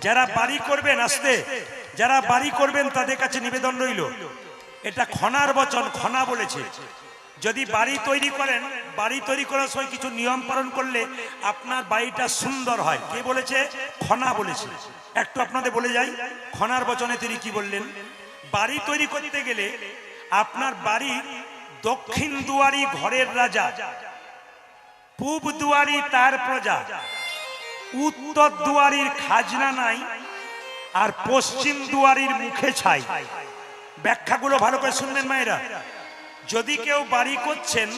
যারা বাড়ি করবেন আসতে, যারা বাড়ি করবেন তাদের কাছে নিবেদন রইল, এটা খনার বচন, খনা বলেছে। যদি বাড়ি তৈরি করেন, বাড়ি তৈরি করার সময় কিছু নিয়ম পালন করলে আপনার বাড়িটা সুন্দর হয়। কে বলেছে? খনা বলেছে। একটু আপনাদের বলে যাই, খনার বচনে তিনি কি বললেন। বাড়ি তৈরি করতে গেলে আপনার বাড়ি দক্ষিণ দুয়ারি ঘরের রাজা, পূব দুয়ারি তার প্রজা, উত্তর দুয়ারির খাজনা নাই, আর পশ্চিম দুয়ারির মুখে ছাই। ব্যাখ্যাগুলো ভালো করে শুনবেন মায়েরা। যদি কেউ বাড়ি করছেন,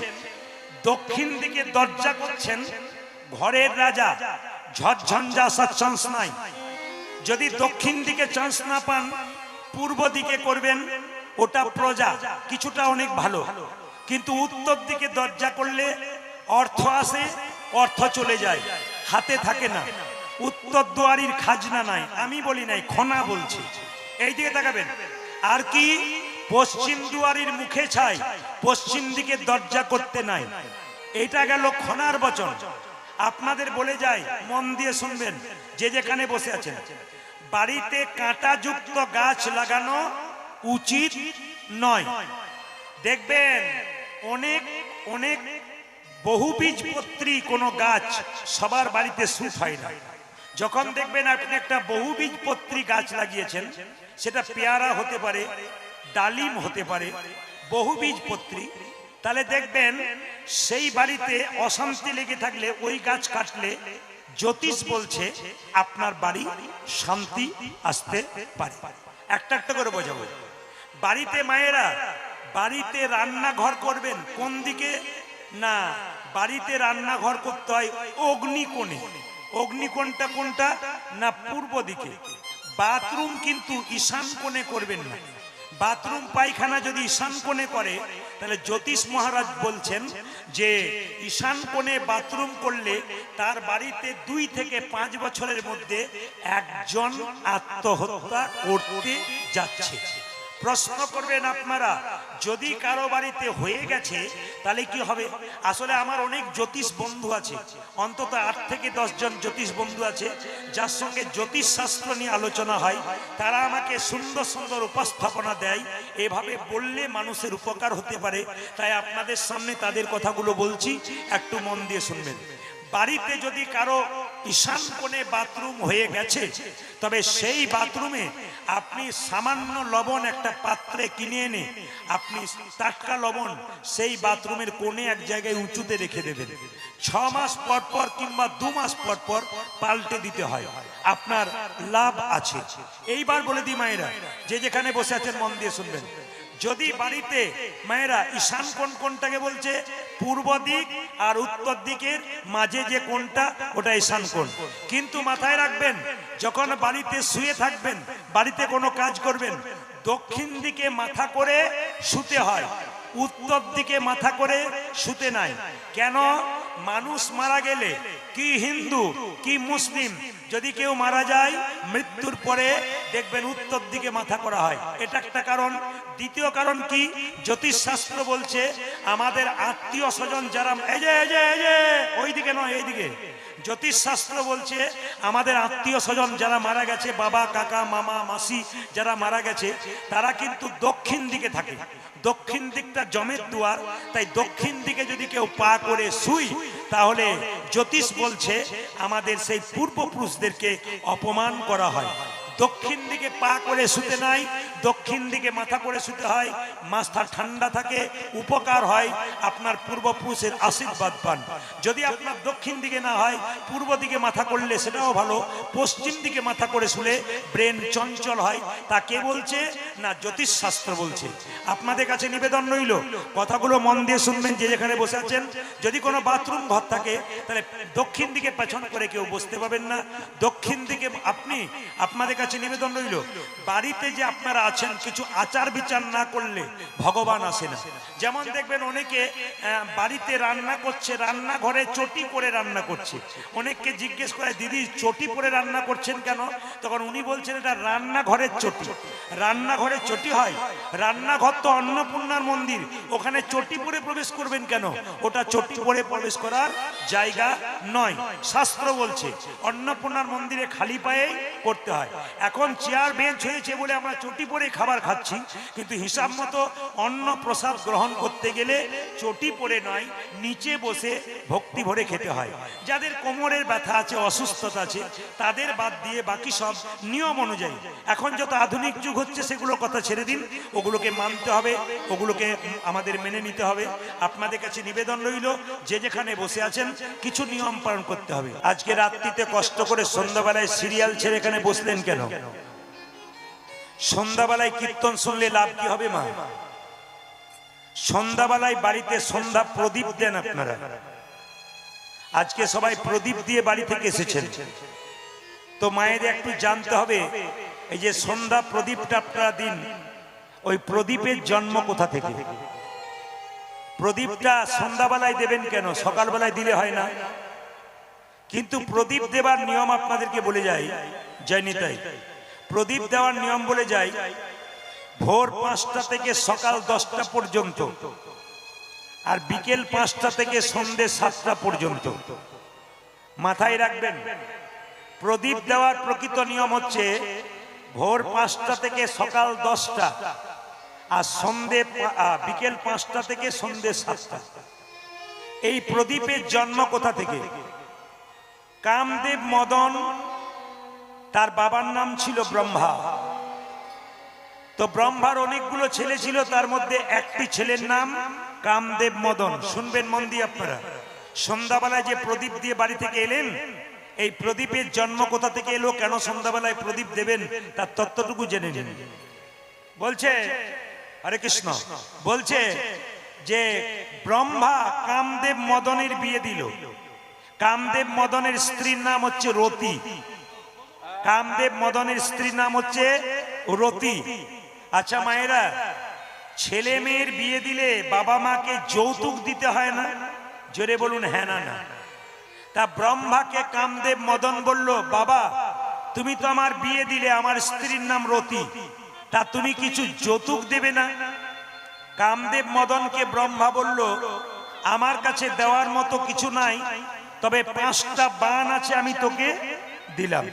দক্ষিণ দিকে দরজা করছেন, ঘরের রাজা, ঝড়ঝঞ্ঝা আসার চান্স নাই। যদি দক্ষিণ দিকে চান্স না পান, পূর্ব দিকে করবেন, ওটা প্রজা, কিছুটা অনেক ভালো। কিন্তু উত্তর দিকে দরজা করলে অর্থ আসে, অর্থ চলে যায়, হাতে থাকে না। উত্তর দুয়ারির খাজনা নাই, আমি বলি নাই, খনা বলছি। এই দিকে তাকাবেন। আর কি? পশ্চিম দুয়ারির মুখে ছাই, পশ্চিম দিকে দরজা করতে নাই। এটা গেল খনার বচন। আপনাদের বলে যাই, মন দিয়ে শুনবেন, যে যেখানে বসে আছেন। বাড়িতে কাঁটাযুক্ত গাছ লাগানো উচিত নয়। দেখবেন অনেক অনেক বহুবীজপত্রী কোনো গাছ সবার বাড়িতে সুট হয় না। যখন দেখবেন আপনি একটা বহুবীজপত্রী গাছ লাগিয়েছেন, সেটা পেয়ারা হতে পারে, ডালিম হতে পারে, বহুবীজপত্রী, তাহলে দেখবেন সেই বাড়িতে অশান্তি লেগে থাকলে ওই গাছ কাটলে জ্যোতিষ বলছে আপনার বাড়ি শান্তি আসতে পারে। একটা একটা করে বোঝাবো। বাড়িতে মায়েরা, বাড়িতে রান্নাঘর করবেন কোন দিকে? না, বাড়িতে রান্নাঘর করতে হয় অগ্নিকোণে। অগ্নিকোণটা কোনটা? না, পূর্ব দিকে। বাথরুম কিন্তু ঈশান কোণে করবেন না। বাথরুম পায়খানা যদি ঈশান কোণে করে, তাহলে জ্যোতিষ মহারাজ বলছেন যে ঈশান কোণে বাথরুম করলে তার বাড়িতে 2 থেকে 5 বছরের মধ্যে একজন আত্মহত্যা করতে যাচ্ছে। প্রশ্ন করবেন আপনারা, যদি কারো বাড়িতে হয়ে গেছে তাহলে কি হবে? আসলে আমার অনেক জ্যোতিষ বন্ধু আছে, অন্তত 8 থেকে 10 জন জ্যোতিষ বন্ধু আছে যার সঙ্গে জ্যোতিষ শাস্ত্র নিয়ে আলোচনা হয়। তারা আমাকে সুন্দর সুন্দর উপস্থাপনা দেয়, এভাবে বললে মানুষের উপকার হতে পারে। তাই আপনাদের সামনে তাদের কথাগুলো বলছি, একটু মন দিয়ে শুনবেন। বাড়িতে যদি কারো ঈশান কোণে বাথরুম হয়ে গেছে, তবে সেই বাথরুমে আপনি সামান্য লবণ একটা পাত্রে কিনে এনে আপনি টাটকা লবণ সেই বাথরুমের কোণে এক জায়গায় উঁচুতে রেখে দেবেন। 6 মাস পর পর কিংবা 2 মাস পর পর পাল্টে দিতে হয়, আপনার লাভ আছে। এইবার বলে দিই মায়েরা, যে যেখানে বসে আছেন মন দিয়ে শুনবেন। যদি বাড়িতে মায়েরা ঈশান কোণ কোনটাকে বলছে? পূর্ব দিক আর উত্তর দিকের মাঝে যে কোণটা, ওটা ঈশান কোণ। কিন্তু মাথায় রাখবেন, যখন বাড়িতে শুয়ে থাকবেন, বাড়িতে কোনো কাজ করবেন, দক্ষিণ দিকে মাথা করে শুতে হয়, উত্তর দিকে মাথা করে শুতে নাই। কেন? মানুষ মারা গেলে, কি হিন্দু কি মুসলিম, যদি কেউ মারা যায় মৃত্যুর পরে দেখবেন উত্তর দিকে মাথা করা হয়, এটা একটা কারণ। দ্বিতীয় কারণ কি? জ্যোতিষ শাস্ত্র বলছে আমাদের আত্মীয় স্বজন যারা, এই যে ওইদিকে নয় এইদিকে, জ্যোতিষ শাস্ত্র বলছে আমাদের আত্মীয় স্বজন যারা মারা গেছে, বাবা কাকা মামা মাসি যারা মারা গেছে, তারা কিন্তু দক্ষিণ দিকে থাকে। দক্ষিণ দিকটা জমের দুয়ার, তাই দক্ষিণ দিকে যদি কেউ পা করে শুই, তাহলে জ্যোতিষ বলছে আমাদের সেই পূর্বপুরুষদেরকে অপমান করা হয়। দক্ষিণ দিকে পা করে শুতে নাই, দক্ষিণ দিকে মাথা করে শুতে হয়, মাথা ঠান্ডা থাকে, উপকার হয়, আপনার পূর্বপুরুষের আশীর্বাদ পান। যদি আপনার দক্ষিণ দিকে না হয়, পূর্ব দিকে মাথা করলে সেটাও ভালো। পশ্চিম দিকে মাথা করে শুলে ব্রেন চঞ্চল হয়। তা কে বলছে? না, জ্যোতিষ শাস্ত্র বলছে। আপনাদের কাছে নিবেদন রইল, কথাগুলো মন দিয়ে শুনবেন যে যেখানে বসে আছেন। যদি কোনো বাথরুম ঘর থাকে, তাহলে দক্ষিণ দিকে পেছন করে কেউ বসতে পাবেন না। দক্ষিণ দিকে আপনাদের কাছে নিবেদন রইল, বাড়িতে যে আপনারা আছেন, কিছু আচার বিচার না করলে ভগবান আসে না। যেমন দেখবেন অনেকে বাড়িতে রান্না করছে, রান্নাঘরে চটি পরে রান্না করছে। অনেককে জিজ্ঞেস করে, দিদি চটি পরে রান্না করছেন কেন? তখন উনি বলছেন এটা রান্নাঘরের চটি। রান্নাঘরে চটি হয়? রান্নাঘর তো অন্নপূর্ণার মন্দির, ওখানে চটি পরে প্রবেশ করবেন কেন? ওটা চটি পরে প্রবেশ করার জায়গা নয়। শাস্ত্র বলছে অন্নপূর্ণার মন্দিরে খালি পায়ে করতে হয়। এখন চেয়ার বেঞ্চ হয়েছে বলে আমরা চটি পরে খাবার খাচ্ছি, কিন্তু হিসাব মতো অন্ন প্রসাদ গ্রহণ করতে গেলে চটি পরে নয়, নিচে বসে ভক্তি ভরে খেতে হয়। যাদের কোমরের ব্যথা আছে, অসুস্থতা আছে, তাদের বাদ দিয়ে বাকি সব নিয়ম অনুযায়ী। এখন যত আধুনিক যুগ হচ্ছে সেগুলোর কথা ছেড়ে দিন, ওগুলোকে মানতে হবে, ওগুলোকে আমাদের মেনে নিতে হবে। আপনাদের কাছে নিবেদন রইল, যে যেখানে বসে আছেন কিছু নিয়ম পালন করতে হবে। আজকে রাত্রিতে কষ্ট করে সন্ধ্যাবেলায় সিরিয়াল ছেড়ে এখানে বসলেন কেন? সন্ধ্যাবেলায় কীর্তন শুনলে লাভ কি হবে মা? সন্ধ্যাবেলায় বাড়িতে সন্ধ্যা প্রদীপ দেন আপনারা। আজকে সবাই প্রদীপ দিয়ে বাড়ি থেকে এসেছেন, তো মায়েদের একটু জানতে হবে, এই যে সন্ধ্যা প্রদীপটা আপনারা দিন, ওই প্রদীপের জন্ম কোথা থেকে? প্রদীপটা সন্ধ্যাবেলায় দেবেন কেন? সকালবেলায় দিলে হয় না? কিন্তু প্রদীপ দেবার নিয়ম আপনাদেরকে বলে যাই, জয়নিতাই, প্রদীপ দেওয়ার নিয়ম বলে যাই, ভোর 5টা থেকে সকাল 10টা পর্যন্ত, আর বিকেল 5টা থেকে সন্ধ্যে 7টা পর্যন্ত। মাথায় রাখবেন, প্রদীপ দেওয়ার প্রকৃত নিয়ম হচ্ছে ভোর 5টা থেকে সকাল 10টা, আর বিকেল 5টা থেকে সন্ধ্যে 7টা। এই প্রদীপের জন্ম কোথা থেকে? কামদেব মদন, তার বাবার নাম ছিল ব্রহ্মা। তো ব্রহ্মার অনেকগুলো ছেলে ছিল, তার মধ্যে একটি ছেলের নাম কামদেব মদন। শুনবেন মন দিয়ে আপনারা, সন্ধ্যাবেলায় যে প্রদীপ দিয়ে বাড়ি থেকে এলেন, এই প্রদীপের জন্ম কোথা থেকে এলো, কেন সন্ধ্যাবেলায় প্রদীপ দেবেন, তার তত্ত্বটুকু জেনে নিন। বলছে, হরে কৃষ্ণ, বলছে যে ব্রহ্মা কামদেব মদনের বিয়ে দিল। কামদেব মদনের স্ত্রীর নাম হচ্ছে রতি। কামদেব মদনের স্ত্রীর নাম হচ্ছে রতি। আচ্ছা মায়েরা, ছেলে মেয়ের বিয়ে দিলে বাবা মাকে যৌতুক দিতে হয় না? জোরে বলুন হ্যাঁ না না। তা ব্রহ্মাকে কামদেব মদন বলল, বাবা তুমি তো আমার বিয়ে দিলে, আমার স্ত্রীর নাম রতি, তা তুমি কিছু যৌতুক দেবে না? কামদেব মদনকে ব্রহ্মা বলল, আমার কাছে দেওয়ার মতো কিছু নাই, তবে 5টা বান আছে, আমি তোকে দিলাম।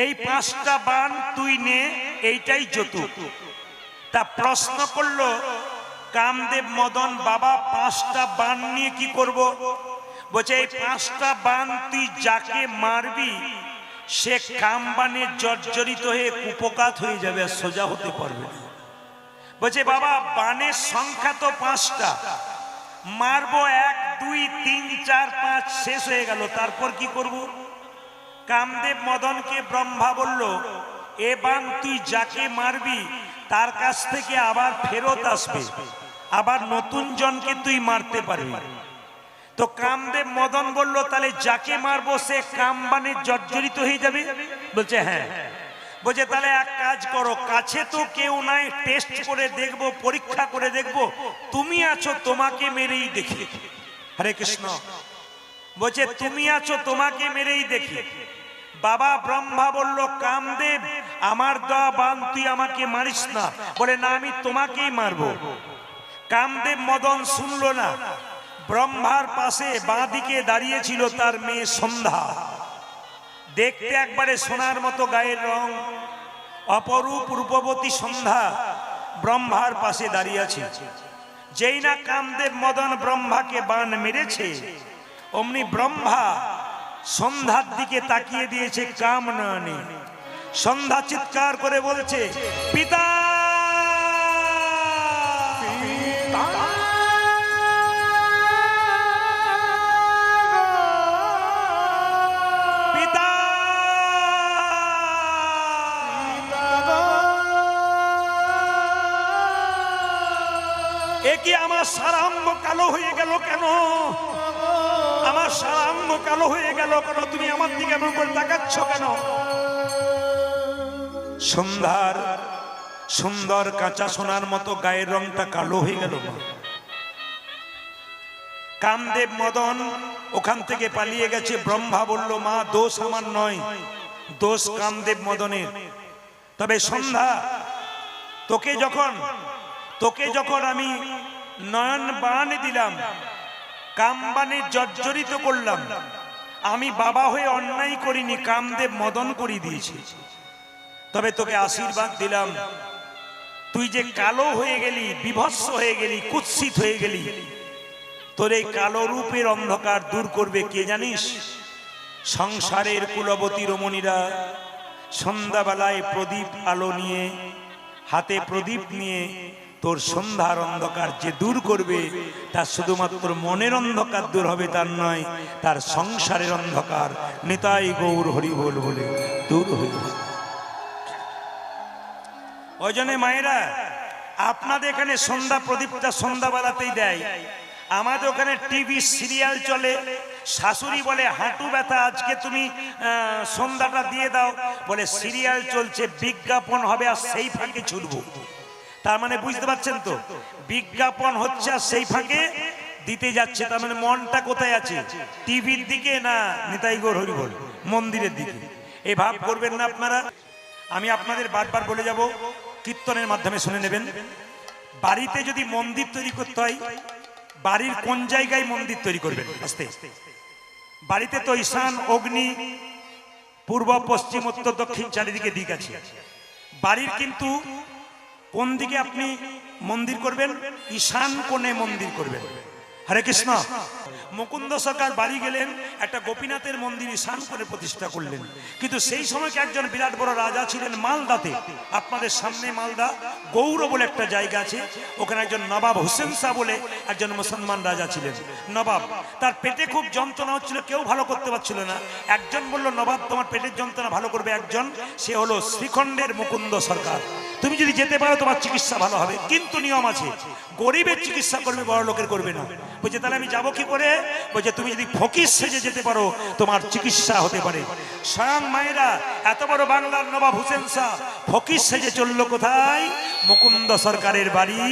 এই 5টা বান তুই নে, এইটাই যৌতুক। তা প্রশ্ন করলো কামদেব মদন, বাবা 5টা বান নিয়ে কি করব? বলছে এই 5টা বান তুই যাকে মারবি সে কামবানে জর্জরিত হয়ে কুপকাত হয়ে যাবে, আর সোজা হতে পারবে না। বলছে বাবা বানের সংখ্যা তো 5টা, মারবো 1 2 3 4 5, শেষ হয়ে গেল, তারপর কি করব? কামদেব মদনকে ব্রহ্মা বলল, এ বান তুই যাকে মারবি তার কাছ থেকে আবার ফেরত আসবে, আবার নতুন জনকে তুই মারতে পারবি। তো কামদেব মদন বলল, তাহলে যাকে মারবো সে কামবানে জর্জরিত হয়ে যাবে? বলছে হ্যাঁ। বলছে তাহলে এক কাজ করো, কাছে তো কেউ নাই, টেস্ট করে দেখবো, পরীক্ষা করে দেখবো, তুমি আছো, তোমাকে মেরেই দেখি। হরে কৃষ্ণ। বলছে তুমি আছো, তোমাকে মেরেই দেখি। বাবা ব্রহ্মা বলল, কামদেব আমার দেওয়া বান তুই আমাকে মারিস না। বলে না, আমি তোমাকেই মারবো। কামদেব মদন শুনলো না। ব্রহ্মার পাশে বাঁ দিকে দাঁড়িয়ে ছিল তার মেয়ে সন্ধ্যা, দেখতে একবারে সোনার মতো গায়ের রং, অপরূপ রূপবতী সন্ধ্যা ব্রহ্মার পাশে দাঁড়িয়ে আছে। যেই না কামদেব মদন ব্রহ্মাকে বান মেরেছে, অমনি ব্রহ্মা সন্ধ্যার দিকে তাকিয়ে দিয়েছে কাম নয়নে। সন্ধ্যা চিৎকার করে বলছে, পিতা কি আমার সারাঙ্গ কালো হয়ে গেল কেন? আমার সারাঙ্গ কালো হয়ে গেল কেন? তুমি আমার দিকে এমন করে তাকাচ্ছ কেন? সন্ধ্যার সুন্দর কাঁচা সোনার মতো গায়ের রংটা কালো হয়ে গেল। কামদেব মদন ওখান থেকে পালিয়ে গেছে। ব্রহ্মা বলল, মা দোষ আমার নয়, দোষ কামদেব মদনের। তবে সন্ধ্যা, তোকে যখন আমি নয়ন বান দিলাম, কামবানে জর্জরিত করলাম, আমি বাবা হয়ে অন্যায় করিনি, কামদেব মদন করে দিয়েছি। তবে তোকে আশীর্বাদ দিলাম, তুই যে কালো হয়ে গেলি, বিভৎস হয়ে গেলি, কুৎসিত হয়ে গেলি, তোর এই কালো রূপের অন্ধকার দূর করবে কে জানিস? সংসারের কুলবতী রমণীরা সন্ধ্যাবেলায় প্রদীপ আলো নিয়ে, হাতে প্রদীপ নিয়ে তোর সন্ধ্যার অন্ধকার যে দূর করবে, তার শুধুমাত্র মনের অন্ধকার দূর হবে তার নয়, তার সংসারের অন্ধকার নিতাই গৌর হরি বল বলে দূর হয়ে যাবে। ওই জন্য মায়েরা, আপনাদের এখানে সন্ধ্যা প্রদীপটা সন্ধ্যাবেলাতেই দেয়, আমাদের ওখানে টিভি সিরিয়াল চলে। শাশুড়ি বলে হাঁটু ব্যথা, আজকে তুমি সন্ধ্যাটা দিয়ে দাও, বলে সিরিয়াল চলছে, বিজ্ঞাপন হবে আর সেই ফাঁকে ছুটবো। তার মানে বুঝতে পারছেন তো, বিজ্ঞাপন হচ্ছে আর সেই ফাঁকে দিতে যাচ্ছে। তার মানে মনটা কোথায় আছে? টিভির দিকে না নিতাই গৌর হরি বল মন্দিরের দিকে। এই ভাব করবেন না আপনারা। আমি আপনাদের বারবার বলে যাব, কীর্তনের মাধ্যমে শুনে নেবেন। বাড়িতে যদি মন্দির তৈরি করতে হয়, বাড়ির কোন জায়গায় মন্দির তৈরি করবেন? আস্তে বাড়িতে তো ঈশান, অগ্নি, পূর্ব, পশ্চিম, উত্তর, দক্ষিণ চারিদিকে দিক আছে। বাড়ির কিন্তু কোন দিকে আপনি মন্দির করবেন? ঈশান কোণে মন্দির করবেন। হরে কৃষ্ণ। মুকুন্দ সরকার বাড়ি গেলেন, একটা গোপীনাথের মন্দির ঈশান করে প্রতিষ্ঠা করলেন। কিন্তু সেই সময় একজন বিরাট বড় রাজা ছিলেন মালদাতে, আপনাদের সামনে মালদা গৌর বলে একটা জায়গা আছে, ওখানে একজন নবাব হোসেন শাহ বলে একজন মুসলমান রাজা ছিলেন। নবাব, তার পেটে খুব যন্ত্রণা হচ্ছিল, কেউ ভালো করতে পারছিল না। একজন বলল, নবাব তোমার পেটের যন্ত্রণা ভালো করবে একজন, সে হলো শ্রীখণ্ডের মুকুন্দ সরকার, তুমি যদি যেতে পারো তোমার চিকিৎসা ভালো হবে, কিন্তু নিয়ম আছে, গরিবের চিকিৎসা করবে, বড় লোকের করবে না। বলছে তাহলে আমি যাবো কি করে? বলছে তুমি যদি ফকির সেজে যেতে পারো তোমার চিকিৎসা হতে পারে। স্বয়ং মায়েরা, এত বড় বাংলার নবাব হোসেন শাহ ফকির সেজে চললো কোথায়? মুকুন্দ সরকারের বাড়ি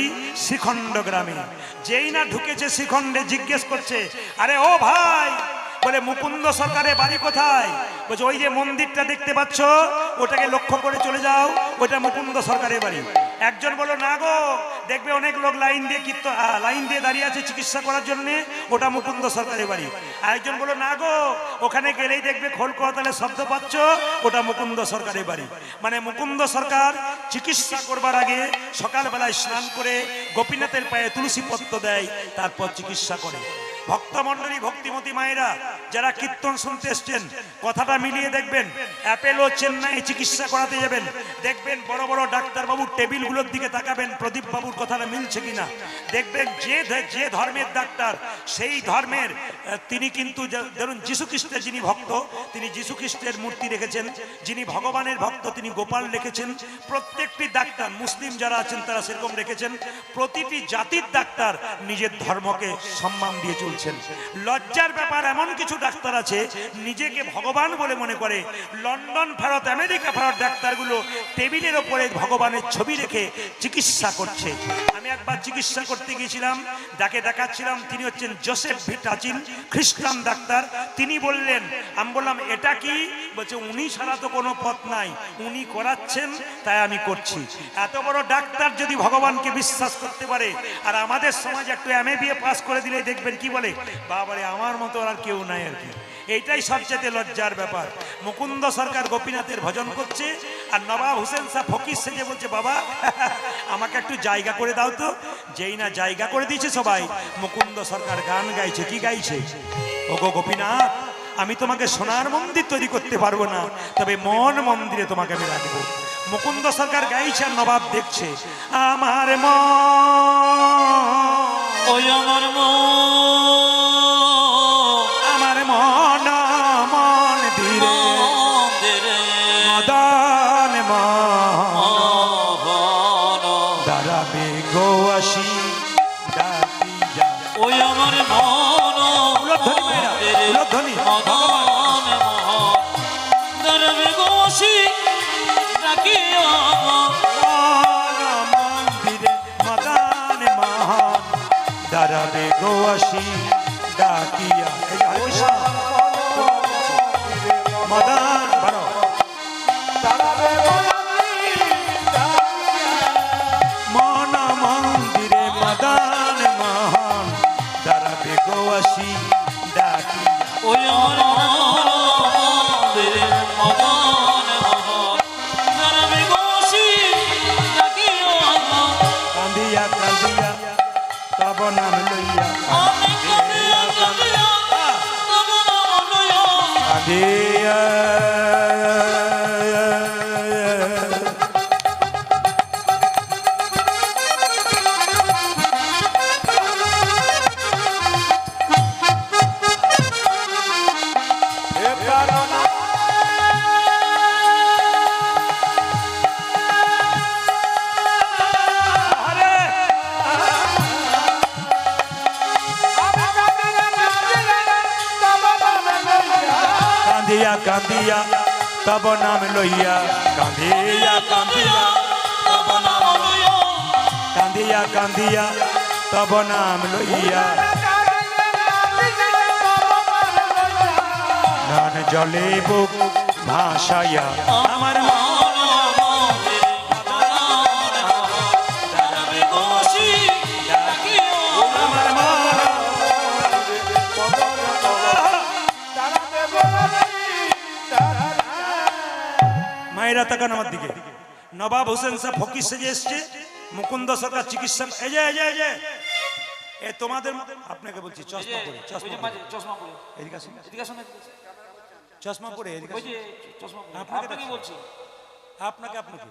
শ্রীখণ্ড গ্রামে। যেই না ঢুকেছে শ্রীখণ্ডে, জিজ্ঞেস করছে, আরে ও ভাই, বলে মুকুন্দ সরকারের বাড়ি কোথায়? বলছে ওই যে মন্দিরটা দেখতে পাচ্ছ, ওটাকে লক্ষ্য করে চলে যাও, ওটা মুকুন্দ সরকারের বাড়ি। একজন বলল, না গো, দেখবে অনেক লোক লাইন দিয়ে দাঁড়িয়ে আছে চিকিৎসা করার জন্য, ওটা মুকুন্দ সরকারের বাড়ি। আরেকজন বলল, না গো, ওখানে গেলেই দেখবে খোল করতালে শব্দ পাচ্ছ, ওটা মুকুন্দ সরকারের বাড়ি। মানে মুকুন্দ সরকার চিকিৎসা করবার আগে সকালবেলায় স্নান করে গোপীনাথের পায়ে তুলসী পত্র দেয়, তারপর চিকিৎসা করে। ভক্তমণ্ডলী, ভক্তিমতী মায়েরা যারা কীর্তন শুনতে এসছেন, কথাটা মিলিয়ে দেখবেন। অ্যাপেলো চেন্নাই চিকিৎসা করাতে যাবেন, দেখবেন বড় বড় ডাক্তারবাবুর টেবিলগুলোর দিকে তাকাবেন, প্রদীপ বাবুর কথাটা মিলছে কিনা দেখবেন। যে ধর্মের ডাক্তার, সেই ধর্মের তিনি কিন্তু, ধরুন যীশু খ্রিস্টের যিনি ভক্ত, তিনি যীশু খ্রিস্টের মূর্তি রেখেছেন, যিনি ভগবানের ভক্ত তিনি গোপাল রেখেছেন। প্রত্যেকটি ডাক্তার, মুসলিম যারা আছেন তারা সেরকম রেখেছেন। প্রতিটি জাতির ডাক্তার নিজের ধর্মকে সম্মান দিয়ে চলছেন। লজ্জার ব্যাপার, এমন কিছু ডাক্তার আছে নিজেকে ভগবান বলে মনে করে। লন্ডন ফেরত, আমেরিকা ফেরত ডাক্তারগুলো টেবিলের ওপরে ভগবানের ছবি রেখে চিকিৎসা করছে। আমি একবার চিকিৎসা করতে গিয়েছিলাম, যাকে দেখাচ্ছিলাম তিনি হচ্ছেন জোসেফ ভি টাচিন, খ্রিস্টান ডাক্তার। তিনি বললেন, আমি বললাম এটা কি? বলছে উনি ছাড়া তো কোনো পথ নাই, উনি করাচ্ছেন তাই আমি করছি। এত বড় ডাক্তার যদি ভগবানকে বিশ্বাস করতে পারে, আর আমাদের সমাজে একটু MA পাস করে দিলে দেখবেন কি বলে, বাবারে আমার মতো আর কেউ নাই আর কি। এইটাই সবচেয়ে লজ্জার ব্যাপার। মুকুন্দ সরকার গোপীনাথের ভজন করছে, আর নবাব হোসেন শাহ ফকির সেজে বলছে, বাবা আমাকে একটু জায়গা করে দাও তো। যেই না জায়গা করে দিয়েছে সবাই, মুকুন্দ সরকার গান গাইছে। কি গাইছে? ওগো গোপীনাথ, আমি তোমাকে সোনার মন্দির তৈরি করতে পারবো না, তবে মন মন্দিরে তোমাকে আমি রাখবো। মুকুন্দ সরকার গাইছে আর নবাব দেখছে। আমার মন, ওই আমার আমার মন মন্দিরে মদন মোহন দাঁড়াবে গো আসি ডাকি যা। ওই আমার মন উলধ্বনি মদন মোহন দাঁড়াবে গো আসি ডাকিয়া। মন্দিরে মদন মোহন দাঁড়াবে গো আসি ডাকিয়া। মদন বারো মন মন্দিরে মদন মোহন দাঁড়াবে গো আসি ডাকিয়া। ওই আমার কান্দিয়া তব নাম লইয়া কান্দিয়া কান্দিয়া তব নাম লইয়া কান্দিয়া কান্দিয়া তব নাম লইয়া গান জলে বুক ভাসাইয়া আমার মায়েরা তাকান আমার দিকে। নবাব হোসেন সাহেব ফকির সেজে এসছে, মুকুন্দ সরকার চিকিৎসা এই যে এই যে এই যে এ তোমাদের আপনাকে বলছি চশমা পরে চশমা পরে এদিকে আসুন, এদিকে আসুন, চশমা পরে এদিকে ওই আসুন। যে চশমা পরে আপনাকে আপনাকে বলছি, আপনাকে আপনাকে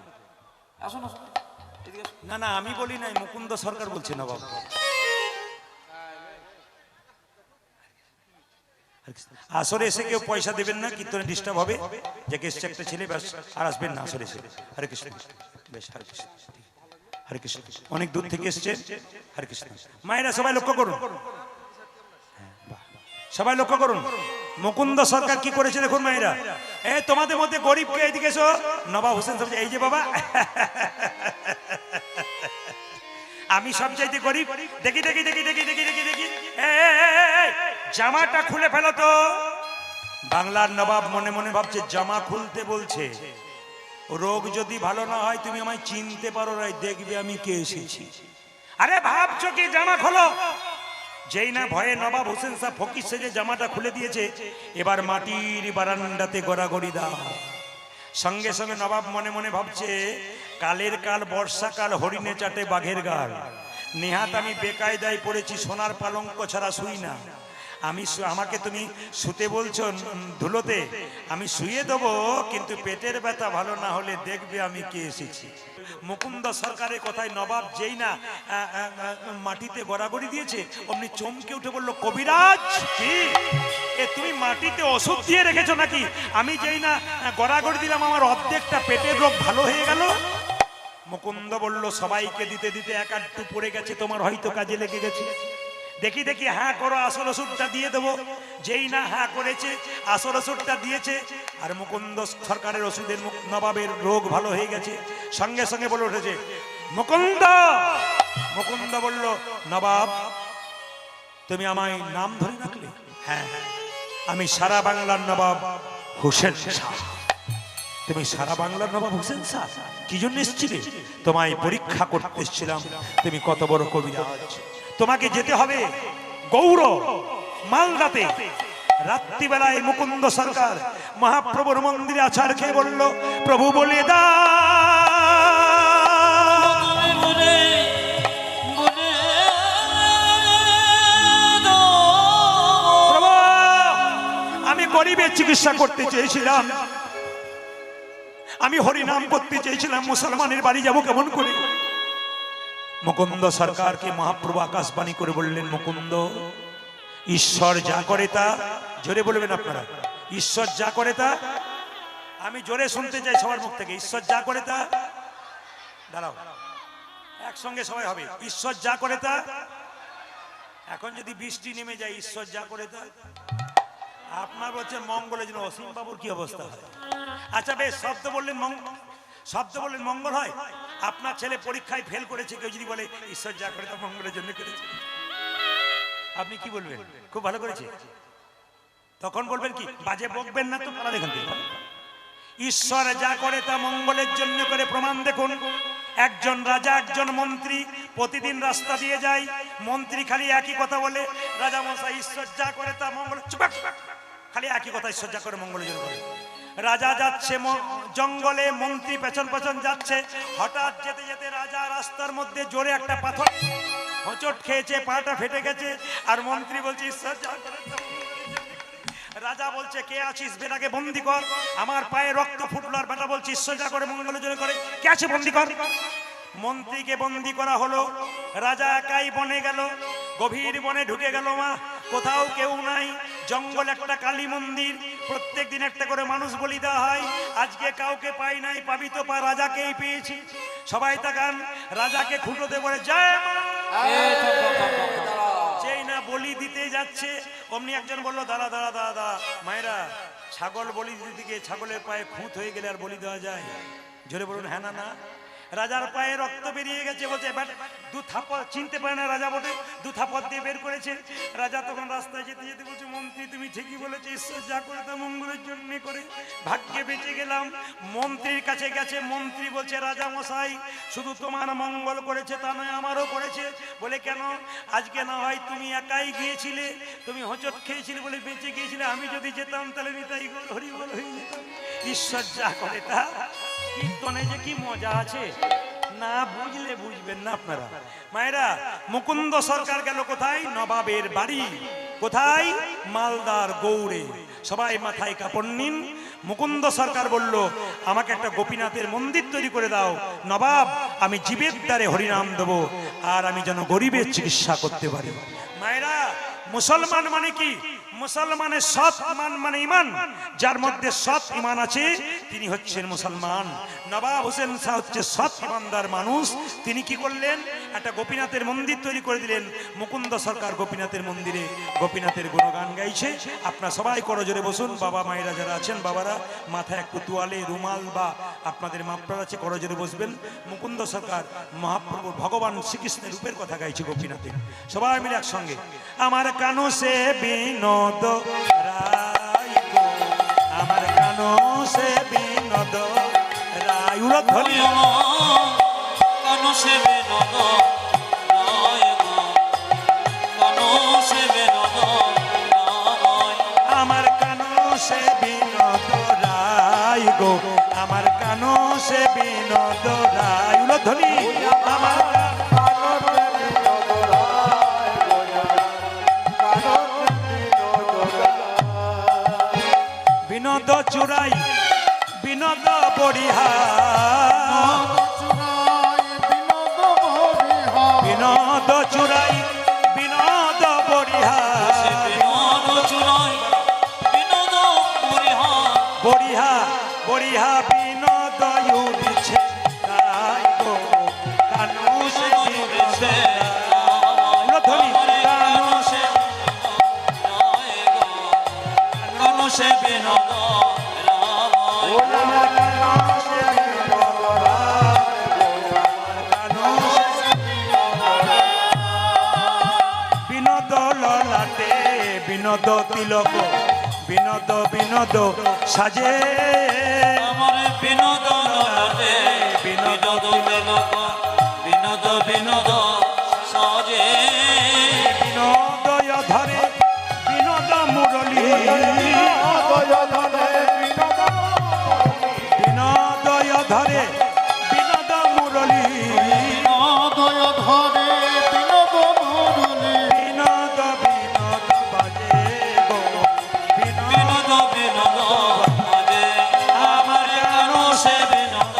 আসুন আসুন এদিকে আসুন। না না আমি বলি নাই, মুকুন্দ সরকার বলছে নবাব। আসরে এসে কেউ পয়সা দেবেন না, কীর্তনে ডিস্টার্ব হবে। যে এসছে একটা ছেলে ব্যাস, আর আসবেন না আসরে এসে। হরে কৃষ্ণ বেশ, হরে কৃষ্ণ হরে কৃষ্ণ। অনেক দূর থেকে এসছে, হরে কৃষ্ণ। মায়েরা সবাই লক্ষ্য করুন, সবাই লক্ষ্য করুন মুকুন্দ সরকার কি করেছে দেখুন মায়েরা। এই তোমাদের মধ্যে গরিবকে এইদিকে এসো। নবাব হোসেন সাহেব এই যে বাবা আমি সব চাইতে গরিব, দেখি দেখি দেখি দেখি দেখি দেখি দেখি জামাটা খুলে ফেলো তো। বাংলার নবাব মনে মনে ভাবছে জামা খুলতে বলছে, রোগ যদি ভালো না হয় তুমি আমায় চিনতে পারো না, দেখবে আমি কে এসেছি। আরে ভাবছো কি জামা খোলো। যেই না ভয়ে নবাব হোসেন সাহেব ফকির সেজে জামাটা খুলে দিয়েছে, এবার মাটির বারান্দাতে গড়াগড়ি দাও। সঙ্গে সঙ্গে নবাব মনে মনে ভাবছে কালের কাল বর্ষাকাল হরিণে চাটে বাঘের গাল। নেহাত আমি বেকায়দায় পড়েছি, সোনার পালঙ্ক ছাড়া শুই না। আমাকে তুমি শুতে বলছো ধুলোতে, আমি শুয়ে দেবো, কিন্তু পেটের ব্যথা ভালো না হলে দেখবে আমি কে এসেছি। মুকুন্দ সরকারের কথায় নবাব যেই না মাটিতে গড়াগড়ি দিয়েছে, অমনি চমকে উঠে বললো কবিরাজ কি তুমি মাটিতে ওষুধ দিয়ে রেখেছো নাকি? আমি যেই না গড়াগড়ি দিলাম আমার অর্ধেকটা পেটের রোগ ভালো হয়ে গেল। মুকুন্দ বলল সবাইকে দিতে দিতে এক আধটু পড়ে গেছে, তোমার হয়তো কাজে লেগে গেছে। দেখি দেখি হ্যাঁ করো, আসল ওষুধটা দিয়ে দেবো। যেই না হ্যাঁ করেছে, আসল ওষুধটা দিয়েছে, আর মুকুন্দ সরকারের ওষুধের নবাবের রোগ ভালো হয়ে গেছে। সঙ্গে সঙ্গে বলে উঠেছে মুকুন্দ। মুকুন্দ বলল নবাব তুমি আমায় নাম ধরে রাখলে? হ্যাঁ, আমি সারা বাংলার নবাব হোসেন শাহ। তুমি সারা বাংলার নবাব হোসেন শাহ? কি জন্য এসেছিলে? তোমায় পরীক্ষা করতে এসেছিলাম, তুমি কত বড় কবিরাজ। তোমাকে যেতে হবে গৌর মালদাতে। রাত্রিবেলায় মুকুন্দ সরকার মহাপ্রভুর মন্দিরে আছাড় খেয়ে বলল প্রভু বলে দা আমি গরিবের চিকিৎসা করতে চেয়েছিলাম, আমি হরিনাম করতে চেয়েছিলাম, মুসলমানের বাড়ি যাব কেমন করে? মুকুন্দ সরকারকে মহাপ্রভু আকাশবাণী করে বললেন মুকুন্দ, ঈশ্বর যা করে তা, জোরে বলবেন আপনারা, ঈশ্বর যা করে তা, আমি জোরে শুনতে চাই সবার মুখ থেকে, ঈশ্বর যা করে তা, দাঁড়াও একসঙ্গে সবাই হবে, ঈশ্বর যা করে তা। এখন যদি বৃষ্টি নেমে যায়, ঈশ্বর যা করে তা আপনার বলছে মঙ্গলের জন্য। অসীম বাবুর কি অবস্থা হয়? আচ্ছা বেশ, শব্দ বললেন মঙ্গল হয়। আপনার ছেলে পরীক্ষায় ফেল করেছে, কেউ যদি বলে ঈশ্বর যা করে তা মঙ্গলের জন্য করেছে, আপনি কি বলবেন? খুব ভালো করেছে। তখন বলবেন কি, বাজে বকবেন না তো, পালা দেখেন। ঈশ্বর যা করে তা মঙ্গলের জন্য করে। প্রমাণ দেখুন, একজন রাজা একজন মন্ত্রী প্রতিদিন রাস্তা দিয়ে যায়, মন্ত্রী খালি একই কথা বলে, রাজা মশাই ঈশ্বর যা করে তা মঙ্গল, খালি একই কথা, ঈশ্বর যা করে মঙ্গলের জন্য করে। রাজা যাচ্ছে জঙ্গলে, মন্ত্রী পেছন পেছন যাচ্ছে। হঠাৎ যেতে যেতে রাজা রাস্তার মধ্যে জোরে একটা পাথর হোঁচট খেয়েছে, পাটা ফেটে গেছে, আর মন্ত্রী বলছে ঈশ্বর যা করে। রাজা বলছে কে আছিস, বেটাকে বন্দি কর। আমার পায়ে রক্ত ফুটলো, আর বেটা বলছে ঈশ্বর যা করে মঙ্গলের জন্য করে, কে আছে বন্দি কর। মন্ত্রীকে বন্দি করা হলো। রাজা একাই বনে গেল, গভীর বনে ঢুকে গেল। মা কোথাও কেউ নাই, জঙ্গল একটা কালী মন্দির, প্রত্যেক দিন একটা করে মানুষ বলি দেওয়া হয়। আজকে কাউকে পাই নাই, পাবি তো পা, রাজাকেই পেয়েছি। সবাই তাকান, রাজাকে খুঁটোতে বলে জয় মা। যেই না বলি দিতে যাচ্ছে, অমনি একজন বললো দাঁড়া দাঁড়া দাঁড়া দাঁড়া, মায়েরা ছাগল বলি দিতে গিয়ে ছাগলের পায়ে খুঁত হয়ে গেলে আর বলি দেওয়া যায়? জোরে বলুন হ্যাঁ না না। রাজার পায়ে রক্ত বেরিয়ে গেছে, বলছে এবার দু থাপড়, চিনতে পারে না রাজা বটে, দু থাপড় দিয়ে বের করেছে। রাজা তখন রাস্তায় যেতে যেতে বলছে, মন্ত্রী তুমি ঠিকই বলেছো, ঈশ্বর যা করে তা মঙ্গলের জন্য করে, ভাগ্যে বেঁচে গেলাম। মন্ত্রীর কাছে গেছে, মন্ত্রী বলছে রাজা মশাই শুধু তোমার মঙ্গল করেছে তা নয় আমারও করেছে। বলে কেন? আজকে না হয় তুমি একাই গিয়েছিলে, তুমি হোঁচট খেয়েছিলে বলে বেঁচে গিয়েছিলে, আমি যদি যেতাম তাহলে নিতাই গৌর হরিবল হয়ে যেতাম। ঈশ্বর যা করে তা, কীর্তনে যে কি মজা আছে, না বুঝলে বুঝবেন না আপনারা। মায়েরা, মুকুন্দ সরকার গেল কোথায়? নবাবের বাড়ি। কোথায়? মালদার গৌড়ে। সবাই মাথায় কাপড় নিন। মুকুন্দ সরকার বলল, আমাকে একটা গোপীনাথের মন্দির তৈরি করে দাও নবাব, আমি জীবের দ্বারে হরিনাম দেবো, আর আমি যেন গরিবের চিকিৎসা করতে পারি। মায়েরা, মুসলমান মানে কি? মুসলমানের সৎ ইমান মানে ইমান, যার মধ্যে সৎ ইমান আছে তিনি হচ্ছেন মুসলমান। নবাব হোসেন শাহ হচ্ছে সৎ ইমানদার মানুষ। তিনি কি করলেন? একটা গোপীনাথের মন্দির তৈরি করে দিলেন। মুকুন্দ সরকার গোপীনাথের মন্দিরে গোপীনাথের গুণগান গাইছে। আপনারা সবাই করজোরে বসুন। বাবা মায়েরা যারা আছেন, বাবারা মাথায় একটু তোয়ালে রুমাল বা আপনাদের মাপড়ার আছে, করজোরে বসবেন। মুকুন্দ সরকার মহাপ্রভু ভগবান শ্রীকৃষ্ণের রূপের কথা গাইছে গোপীনাথে। সবাই মিলে একসঙ্গে, আমার কানু সে বিনোদ রায় গো, আমার কানু সে বিনোদ রায়। উলধ্বনি কানু সে বিনোদ রায় গো, কানু সে বিনোদ রায়। আমার কানু সে বিনোদ রায় গো, আমার কানু সে বিনোদ রায়। উলধ্বনি আমার বিনোদ চুরাই বিনোদ বড়িহা, বিনোদ চুরাই বিনোদ বড়িহা, বিনোদ চুরাই বিনোদ বড়িহা, বড়িহা বড়িহা বিনোদ উড়ছে রায় গো, কানু সে বিনোদ রায়। উলধ্বনি কানু সে কানু সে বিনোদ বিনোদ ললাটে বিনোদ তিলক, বিনোদ বিনোদ সাজে, আমার বিনোদ ললাটে বিনোদ তিলক, বিনোদ বিনোদ সাজে, বিনোদয় ধরে বিনোদ মুরলী, বিনোদয় ধরে বিনোদ মুরলী, বিনোদ বিনোদ বাজে গো, বিনোদ বিনোদ বাজে। আমার কানু সে বিনোদ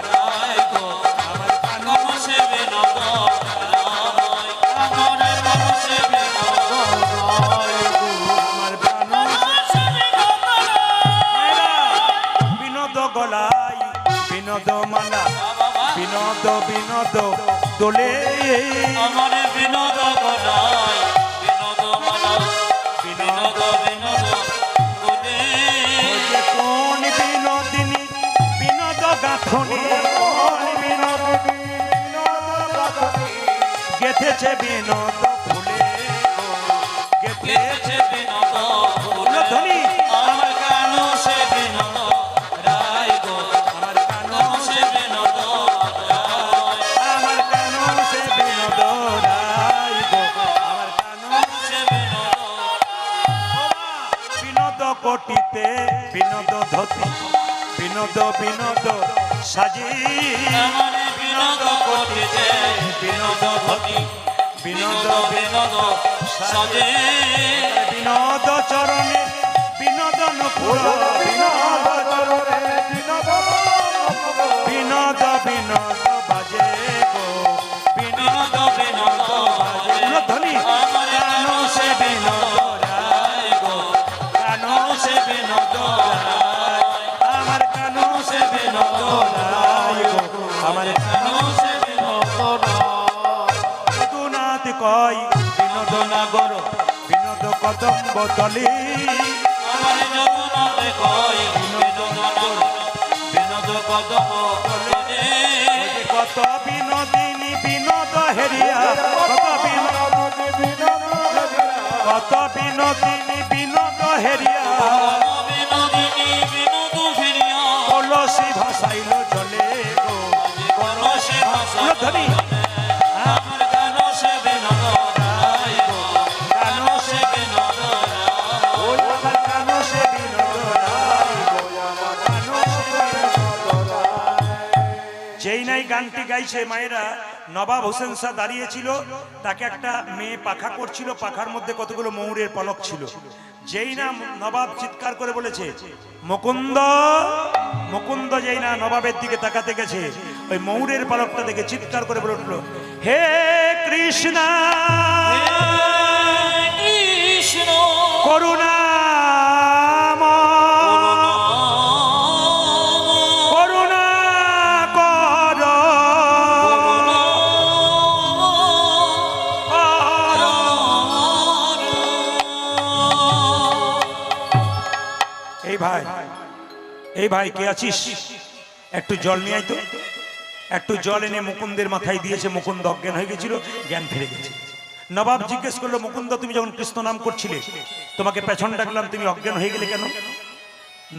রায় গো, আমার কানু কানু সে বিনোদ রায়। আমার কানু সে বিনোদ রায় গো, আমার কানু সে বিনোদ রায়। বিনোদ গলাই বিনোদ মালা, বিনোদ বিনোদ দোলে, আমার বিনোদ গলায় বিনোদ মালা, বিনোদ বিনোদ দোলে। কোন বিনোদিনী বিনোদ গাঁথনি, কোন বিনোদিনী গেথেছে বিনোদ ফুলে গো, গেথেছে গেছে বিনোদ ফুলে। উলধ্বনি আমার কানু সে বিনোদ রায় গো, আমার কানু কানু সে বিনোদ রায়। আমার কানু সে বিনোদ রায় গো, আমার কানু সে বিনোদ বিনোদ কোটিতে বিনোদ ধতি, বিনোদ বিনোদ সাজি, আমার বিনোদ কোটিতে বিনোদ ধতি, বিনোদ বিনোদ সাজে, বিনোদ চরণে বিনোদন পুর, বিনোদ চরণে বিনোদ বিনোদ বাজে গো, বিনোদ বিনোদ বাজে। উলধ্বনি আমার কানু সে বিনোদ রায় গো, কানু সে বিনোদ রায়, আমার কানু সে বিনোদ রায় গো, আমার কানু সে বিনোদ রায়। রঘুনাথ কয় বিনোদ নাগর, বিনোদ কদম্ব তলি, আমার যদুনাথে কয় বিনোদন বিনোদ কদম তলে কত বিনোদিনী বিনোদ হেরিয়া কত বিনোদিনী বিনোদ হেরিয়া বিনোদিনী বিনোদ ফিরিয়া কলসি ভাসাইল জলে গো কলসে ভাষা ধনী আমার গান সে বিনোদ রায় গো গান সে বিনোদ রায় কানো সে বিনোদ রায় গো, কানো সে বিনোদ রায়। যেই নাই গানটি গাইছে মায়েরা, নবাব হোসেন শাহ দাঁড়িয়েছিল, তাকে একটা মেয়ে পাখা করছিল, পাখার মধ্যে কতগুলো ময়ূরের পলক ছিল। যেই না নবাব চিৎকার করে বলেছে মুকুন্দ, মুকুন্দ যেই না নবাবের দিকে তাকাতে গেছে, ওই ময়ূরের পলকটা দেখে চিৎকার করে বলে উঠলো, হে কৃষ্ণ কৃষ্ণ করুণা করুণা কর এই ভাই, এই ভাই কে আছিস, একটু জল নিয়ে আয় তো। একটু জল এনে মুকুন্দের মাথায় দিয়েছে, মুকুন্দ অজ্ঞান হয়ে গেছিল, জ্ঞান ফিরে গেছে। নবাব জিজ্ঞেস করলো, মুকুন্দ তুমি যখন কৃষ্ণ নাম করছিলে, তোমাকে পেছন ডাকলাম, তুমি অজ্ঞান হয়ে গেলে কেন?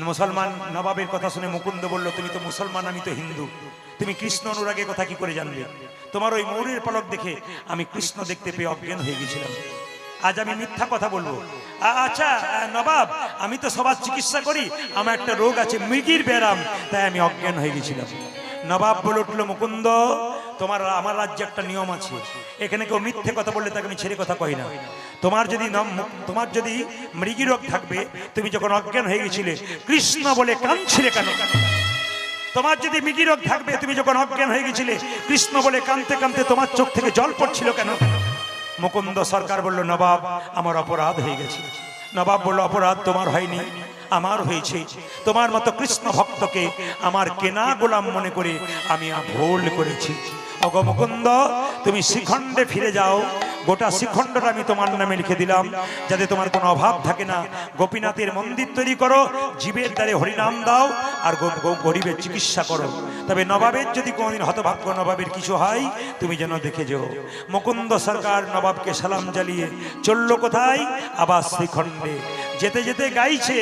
মুসলমান নবাবের কথা শুনে মুকুন্দ বলল, তুমি তো মুসলমান, আমি তো হিন্দু, তুমি কৃষ্ণ অনুরাগের কথা কি করে জানবে? তোমার ওই ময়ূরের পলক দেখে আমি কৃষ্ণ দেখতে পেয়ে অজ্ঞান হয়ে গেছিলাম। আজ আমি মিথ্যা কথা বলবো? আচ্ছা নবাব, আমি তো সবার চিকিৎসা করি, আমার একটা রোগ আছে, মৃগীর ব্যারাম, তাই আমি অজ্ঞান হয়ে গেছিলাম। নবাব বলে উঠলো, মুকুন্দ তোমার আমার রাজ্যে একটা নিয়ম আছে, এখানে কেউ মিথ্যে কথা বললে তাকে আমি ছেড়ে কথা কই না। তোমার যদি মৃগী রোগ থাকবে, তুমি যখন অজ্ঞান হয়ে গেছিলে কৃষ্ণ বলে কাঁদছিলে কেন? তোমার যদি মৃগী রোগ থাকবে, তুমি যখন অজ্ঞান হয়ে গেছিলে কৃষ্ণ বলে কাঁদতে কাঁদতে তোমার চোখ থেকে জল পড়ছিল কেন? মুকুন্দ সরকার বলল, নবাব আমার অপরাধ হয়ে গেছে। নবাব বলল, অপরাধ তোমার হয়নি, আমার হয়েছে। তোমার মতো কৃষ্ণ ভক্তকে আমার কেনা গোলাম মনে করে আমি ভুল করেছি। ওগো মুকুন্দ, তুমি শ্রীখণ্ডে ফিরে যাও, গোটা শ্রীখণ্ডটা আমি তোমার নামে লিখে দিলাম, যাতে তোমার কোনো অভাব থাকে না। গোপীনাথের মন্দির তৈরি করো, জীবের দ্বারে হরিনাম দাও, আর গরিবের চিকিৎসা করো। তবে নবাবের যদি কোনোদিন হতভাগ্য নবাবের কিছু হয়, তুমি যেন দেখে যেও। মুকুন্দ সরকার নবাবকে সালাম জানিয়ে চলল কোথায়? আবার শ্রীখণ্ডে। যেতে যেতে গাইছে,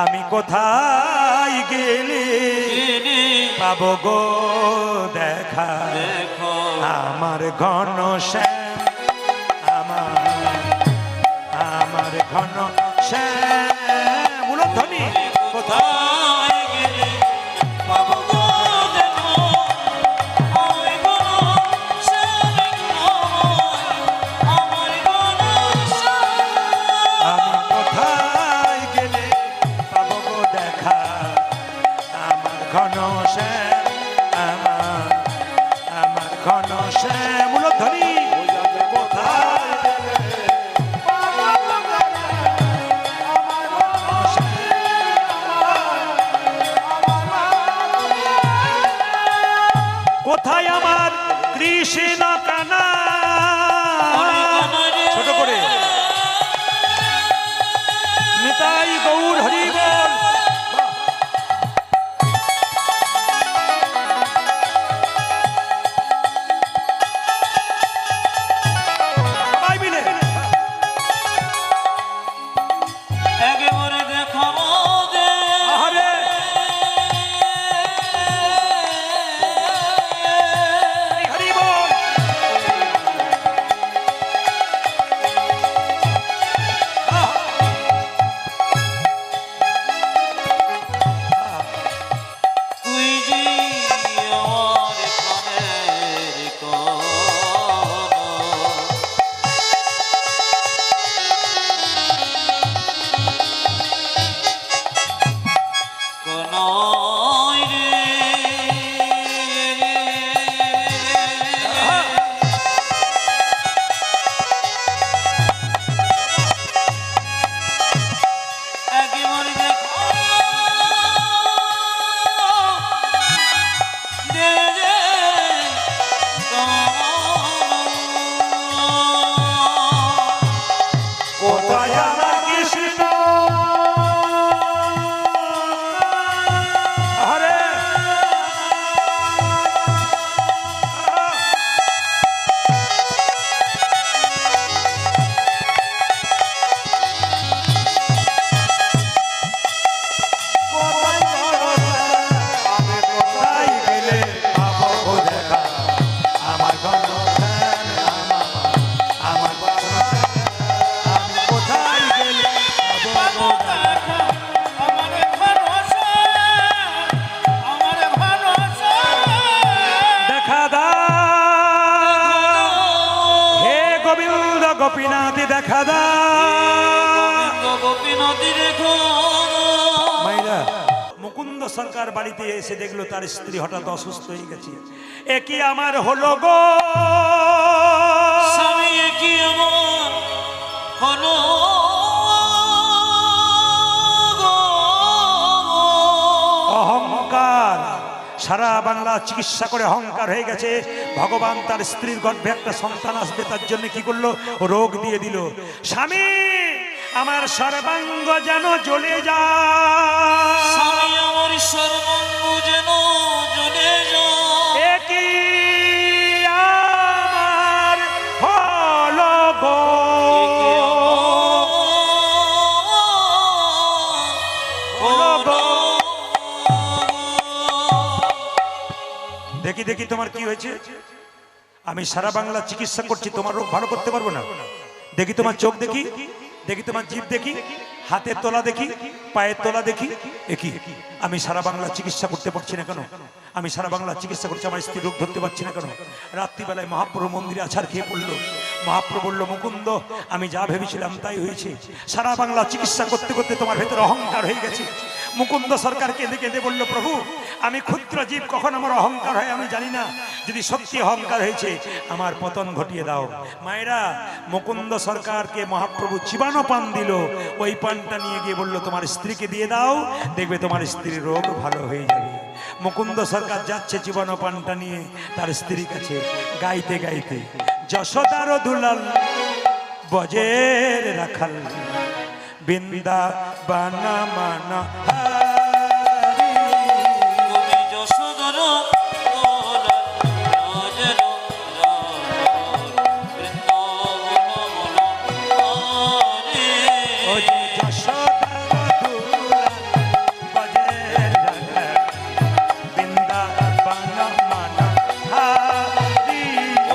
আমি কোথায় গেলে পাবো গো দেখা আমার ঘন শ্যাম, আমার ঘন শ্যাম। মূলধ্বনি কোথায় গেলে পাবো গো দেখো ওই ঘন শ্যাম, আমার ঘন শ্যাম। আমি কোথায় গেলে পাবো গো দেখা আমার ঘন শ্যাম, আমার ঘন শ্যাম। মূলধ্বনি কোথায় গেলে কোথায় আমার কৃষ্ণ কানা? ছোট করে নিতাই গৌর হরি বল। সবাই মিলে একেবারে দেখাবো যে আহারে হরি বল। গোপীনাথ দেখা দা গোপীনাথী রেখো মাইরা মুকুন্দ সরকার বাড়িতে এসে দেখলো তার স্ত্রী হঠাৎ অসুস্থ হয়ে গেছে। এ কি আমার হলো গো স্বামী, এ কি আমার হলো গো? অহংকার সারা বাংলা চিকিৎসা করে অহংকার হয়ে গেছে। ভগবান তার স্ত্রীর গর্ভে একটা সন্তান আসবে তার জন্য কি করলো, রোগ দিয়ে দিল। স্বামী আমার সর্বাঙ্গ যেন জ্বলে যায়, স্বামী আমার সর্বাঙ্গ যেন জ্বলে যায়। এ কি আমার হলো গো। দেখি দেখি তোমার কি হয়েছে। আমি সারা বাংলা চিকিৎসা করছি, তোমার রোগ ভালো করতে পারবো না। দেখি তোমার চোখ দেখি, দেখি তোমার জিভ দেখি, হাতের তলা দেখি, পায়ের তলা দেখি। একই আমি সারা বাংলা চিকিৎসা করতে পারছি না কেন? আমি সারা বাংলা চিকিৎসা করছি, আমার স্ত্রী রোগ ধরতে পারছি না কেন? রাত্রিবেলায় মহাপ্রভু মন্দিরে আছাড় খেয়ে পড়লো। মহাপ্রভু বলল, মুকুন্দ আমি যা ভেবেছিলাম তাই হয়েছে। সারা বাংলা চিকিৎসা করতে করতে তোমার ভেতরে অহংকার হয়ে গেছে। মুকুন্দ সরকার কেঁদে কেঁদে বলল, প্রভু আমি ক্ষুদ্র জীব, কখন আমার অহংকার হয় আমি জানি না। যদি সত্যি অহংকার হয়েছে আমার পতন ঘটিয়ে দাও। মায়েরা মুকুন্দ সরকারকে মহাপ্রভু চিবানো পান দিল। ওই পানটা নিয়ে গিয়ে বলল, তোমার স্ত্রীকে দিয়ে দাও, দেখবে তোমার স্ত্রীর রোগ ভালো হয়ে যাবে। মুকুন্দ সরকার যাচ্ছে চিবানো পানটা নিয়ে তার স্ত্রীর কাছে, গাইতে গাইতে, যশোদার দুলাল বজের রাখাল বিন্দা বানা মানা তুমি যশোদর দোলাল রাজের রাজ, বৃন্দাবন মনোহারি। ও যে যশোদার দুলাল বজের রাখাল বিন্দা বানা মানা হারি।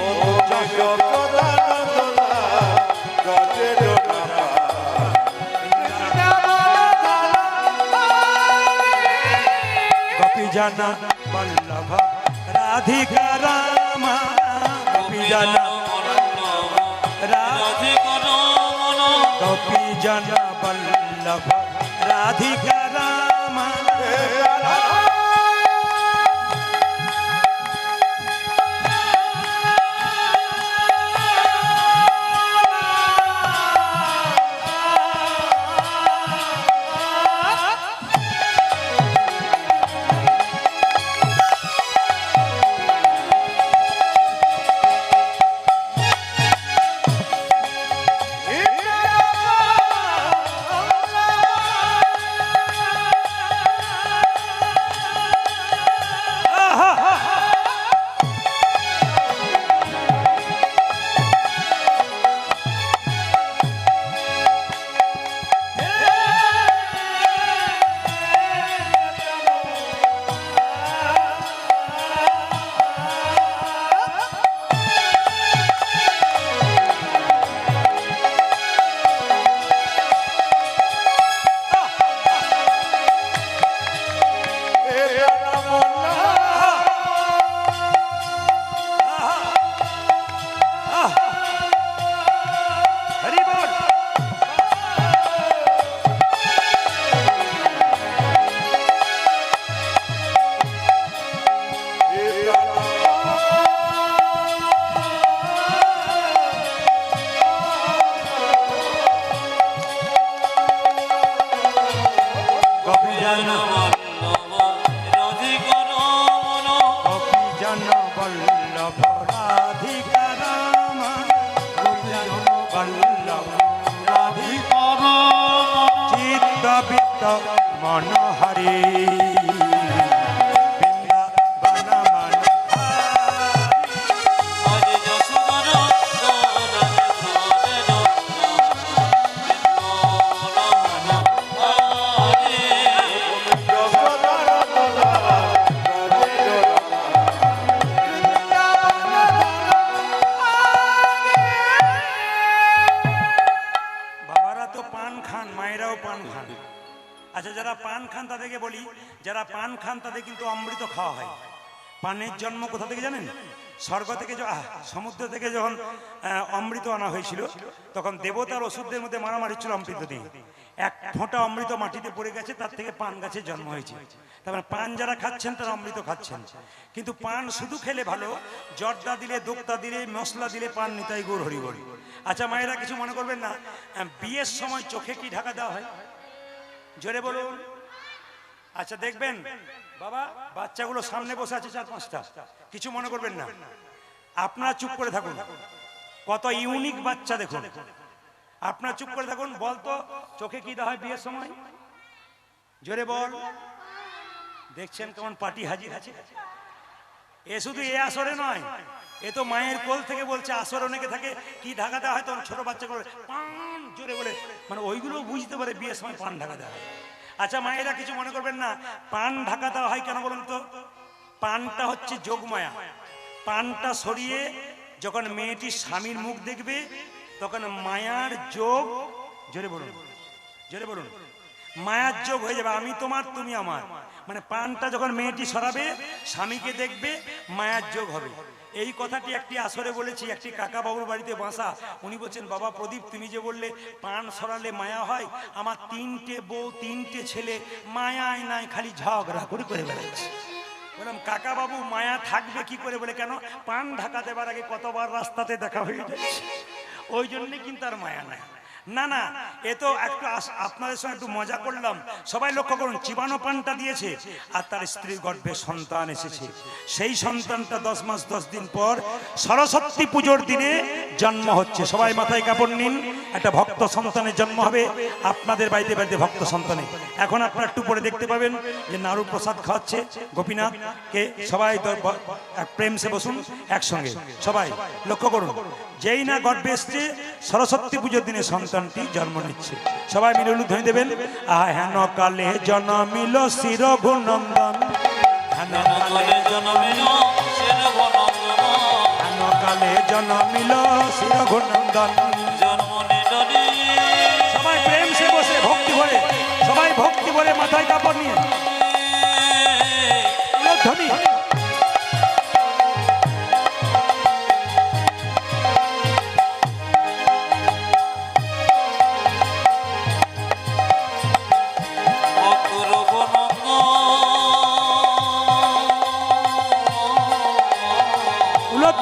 ও যশোদার রাজের গোপী জানা বল্লভ রাধিকা রামা, গোপী জানা গোপী জানা বল্লভ রাধিকা রামা। হরি বল। গোপী জানা গোপী জানা বল্লভ রাধিকা রামা, গোপী জানা বল্লভ রাধিকা চিত্ত বিত্ত মনোহরি বৃন্দাবন মনোহারি। বাবারা তো পান খান, মায়েরাও পান খান। আচ্ছা যারা পান খান তাদেরকে বলি, যারা পান খান তাদের কিন্তু অমৃত খাওয়া হয়। পানের জন্ম কোথা থেকে জানেন? স্বর্গ থেকে, সমুদ্র থেকে যখন অমৃত আনা হয়েছিল, তখন দেবতার ওষুধদের মধ্যে মারামারি ছিল অমৃত দিয়ে। এক ফোঁটা অমৃত মাটিতে পড়ে গেছে, তার থেকে পান গাছের জন্ম হয়েছে। তারপরে পান যারা খাচ্ছেন তারা অমৃত খাচ্ছেন। কিন্তু পান শুধু খেলে ভালো, জর্দা দিলে, দোক্তা দিলে, মশলা দিলে পান নিতাই গৌর হরি বল। আচ্ছা মায়েরা কিছু মনে করবেন না, বিয়ের সময় চোখে কি ঢাকা দেওয়া হয়? জোরে বলুন। আচ্ছা দেখবেন বাবা, বাচ্চাগুলো সামনে বসে আছে 4-5টা, কিছু মনে করবেন না, আপনারা চুপ করে থাকুন। কত ইউনিক বাচ্চা দেখুন, আপনারা চুপ করে থাকুন। বলতো চোখে কি দেওয়া হয় বিয়ের সময়? জোরে বল। দেখছেন কেমন পার্টি হাজির আছে। এ শুধু এ আসরে নয়, এ তো মায়ের কোল থেকে বলছে। আসরে অনেকে থাকে কি ঢাকা দেওয়া হয়, তখন ছোট বাচ্চা করে পান জোরে বলে, মানে ওইগুলো বুঝতে পারে বিয়ের সময় পান ঢাকা দেওয়া হয়। আচ্ছা মায়েরা কিছু মনে করবেন না, পান ঢাকা দেওয়া হয় কেন বলুন তো? পানটা হচ্ছে যোগমায়া। পানটা সরিয়ে যখন মেয়েটি স্বামীর মুখ দেখবে, তখন মায়ার যোগ, জোরে বলুন, জোরে বলুন, মায়ার যোগ হয়ে যাবে। আমি তোমার, তুমি আমার। মানে পানটা যখন মেয়েটি সরাবে, স্বামীকে দেখবে, মায়ার যোগ হবে। এই কথাটি একটি আসরে বলেছি, একটি কাকা বাবুর বাড়িতে বাসা। উনি বলছেন, বাবা প্রদীপ, তুমি যে বললে পান সরালে মায়া হয়, আমার 3টে বউ 3টে ছেলে মায়ায় নাই, খালি ঝগড়া করে করে বেড়াচ্ছে। বললাম কাকা বাবু, মায়া থাকবে কি করে? বলে কেন? পান ঢাকা দেবার আগে কতবার রাস্তাতে দেখা হয়ে যাচ্ছে, ওই জন্যে কিন্তু আর মায়া নাই। না না, এ তো একটু আপনাদের সঙ্গে একটু মজা করলাম। সবাই লক্ষ্য করুন, চিবানো পানটা দিয়েছে, আর তার স্ত্রীর গর্ভে সন্তান এসেছে। সেই সন্তানটা 10 মাস 10 দিন পর সরস্বতী পুজোর দিনে জন্ম হচ্ছে। সবাই মাথায় কাপড় নিন, একটা ভক্ত সন্তানের জন্ম হবে আপনাদের বাড়িতে বাড়িতে ভক্ত সন্তানে। এখন আপনারা একটু পরে দেখতে পাবেন যে নাড়ু প্রসাদ খাওয়াচ্ছে গোপীনাথকে। সবাই প্রেম সে বসুন একসঙ্গে, সবাই লক্ষ্য করুন। যেই না গর্ভে এসছে, সরস্বতী পুজোর দিনে সন্তানটি জন্ম নিচ্ছে। সবাই মিলে উলুধ্বনি দেবেন। হেন কালে জন্মিল শির গুণন্দন, হেন কালে জন্মিল শির গুণন্দন। সবাই প্রেম সে বসে ভক্তি ভরে, সবাই ভক্তি ভরে মাথায় কাপড় নিয়ে উলুধ্বনি।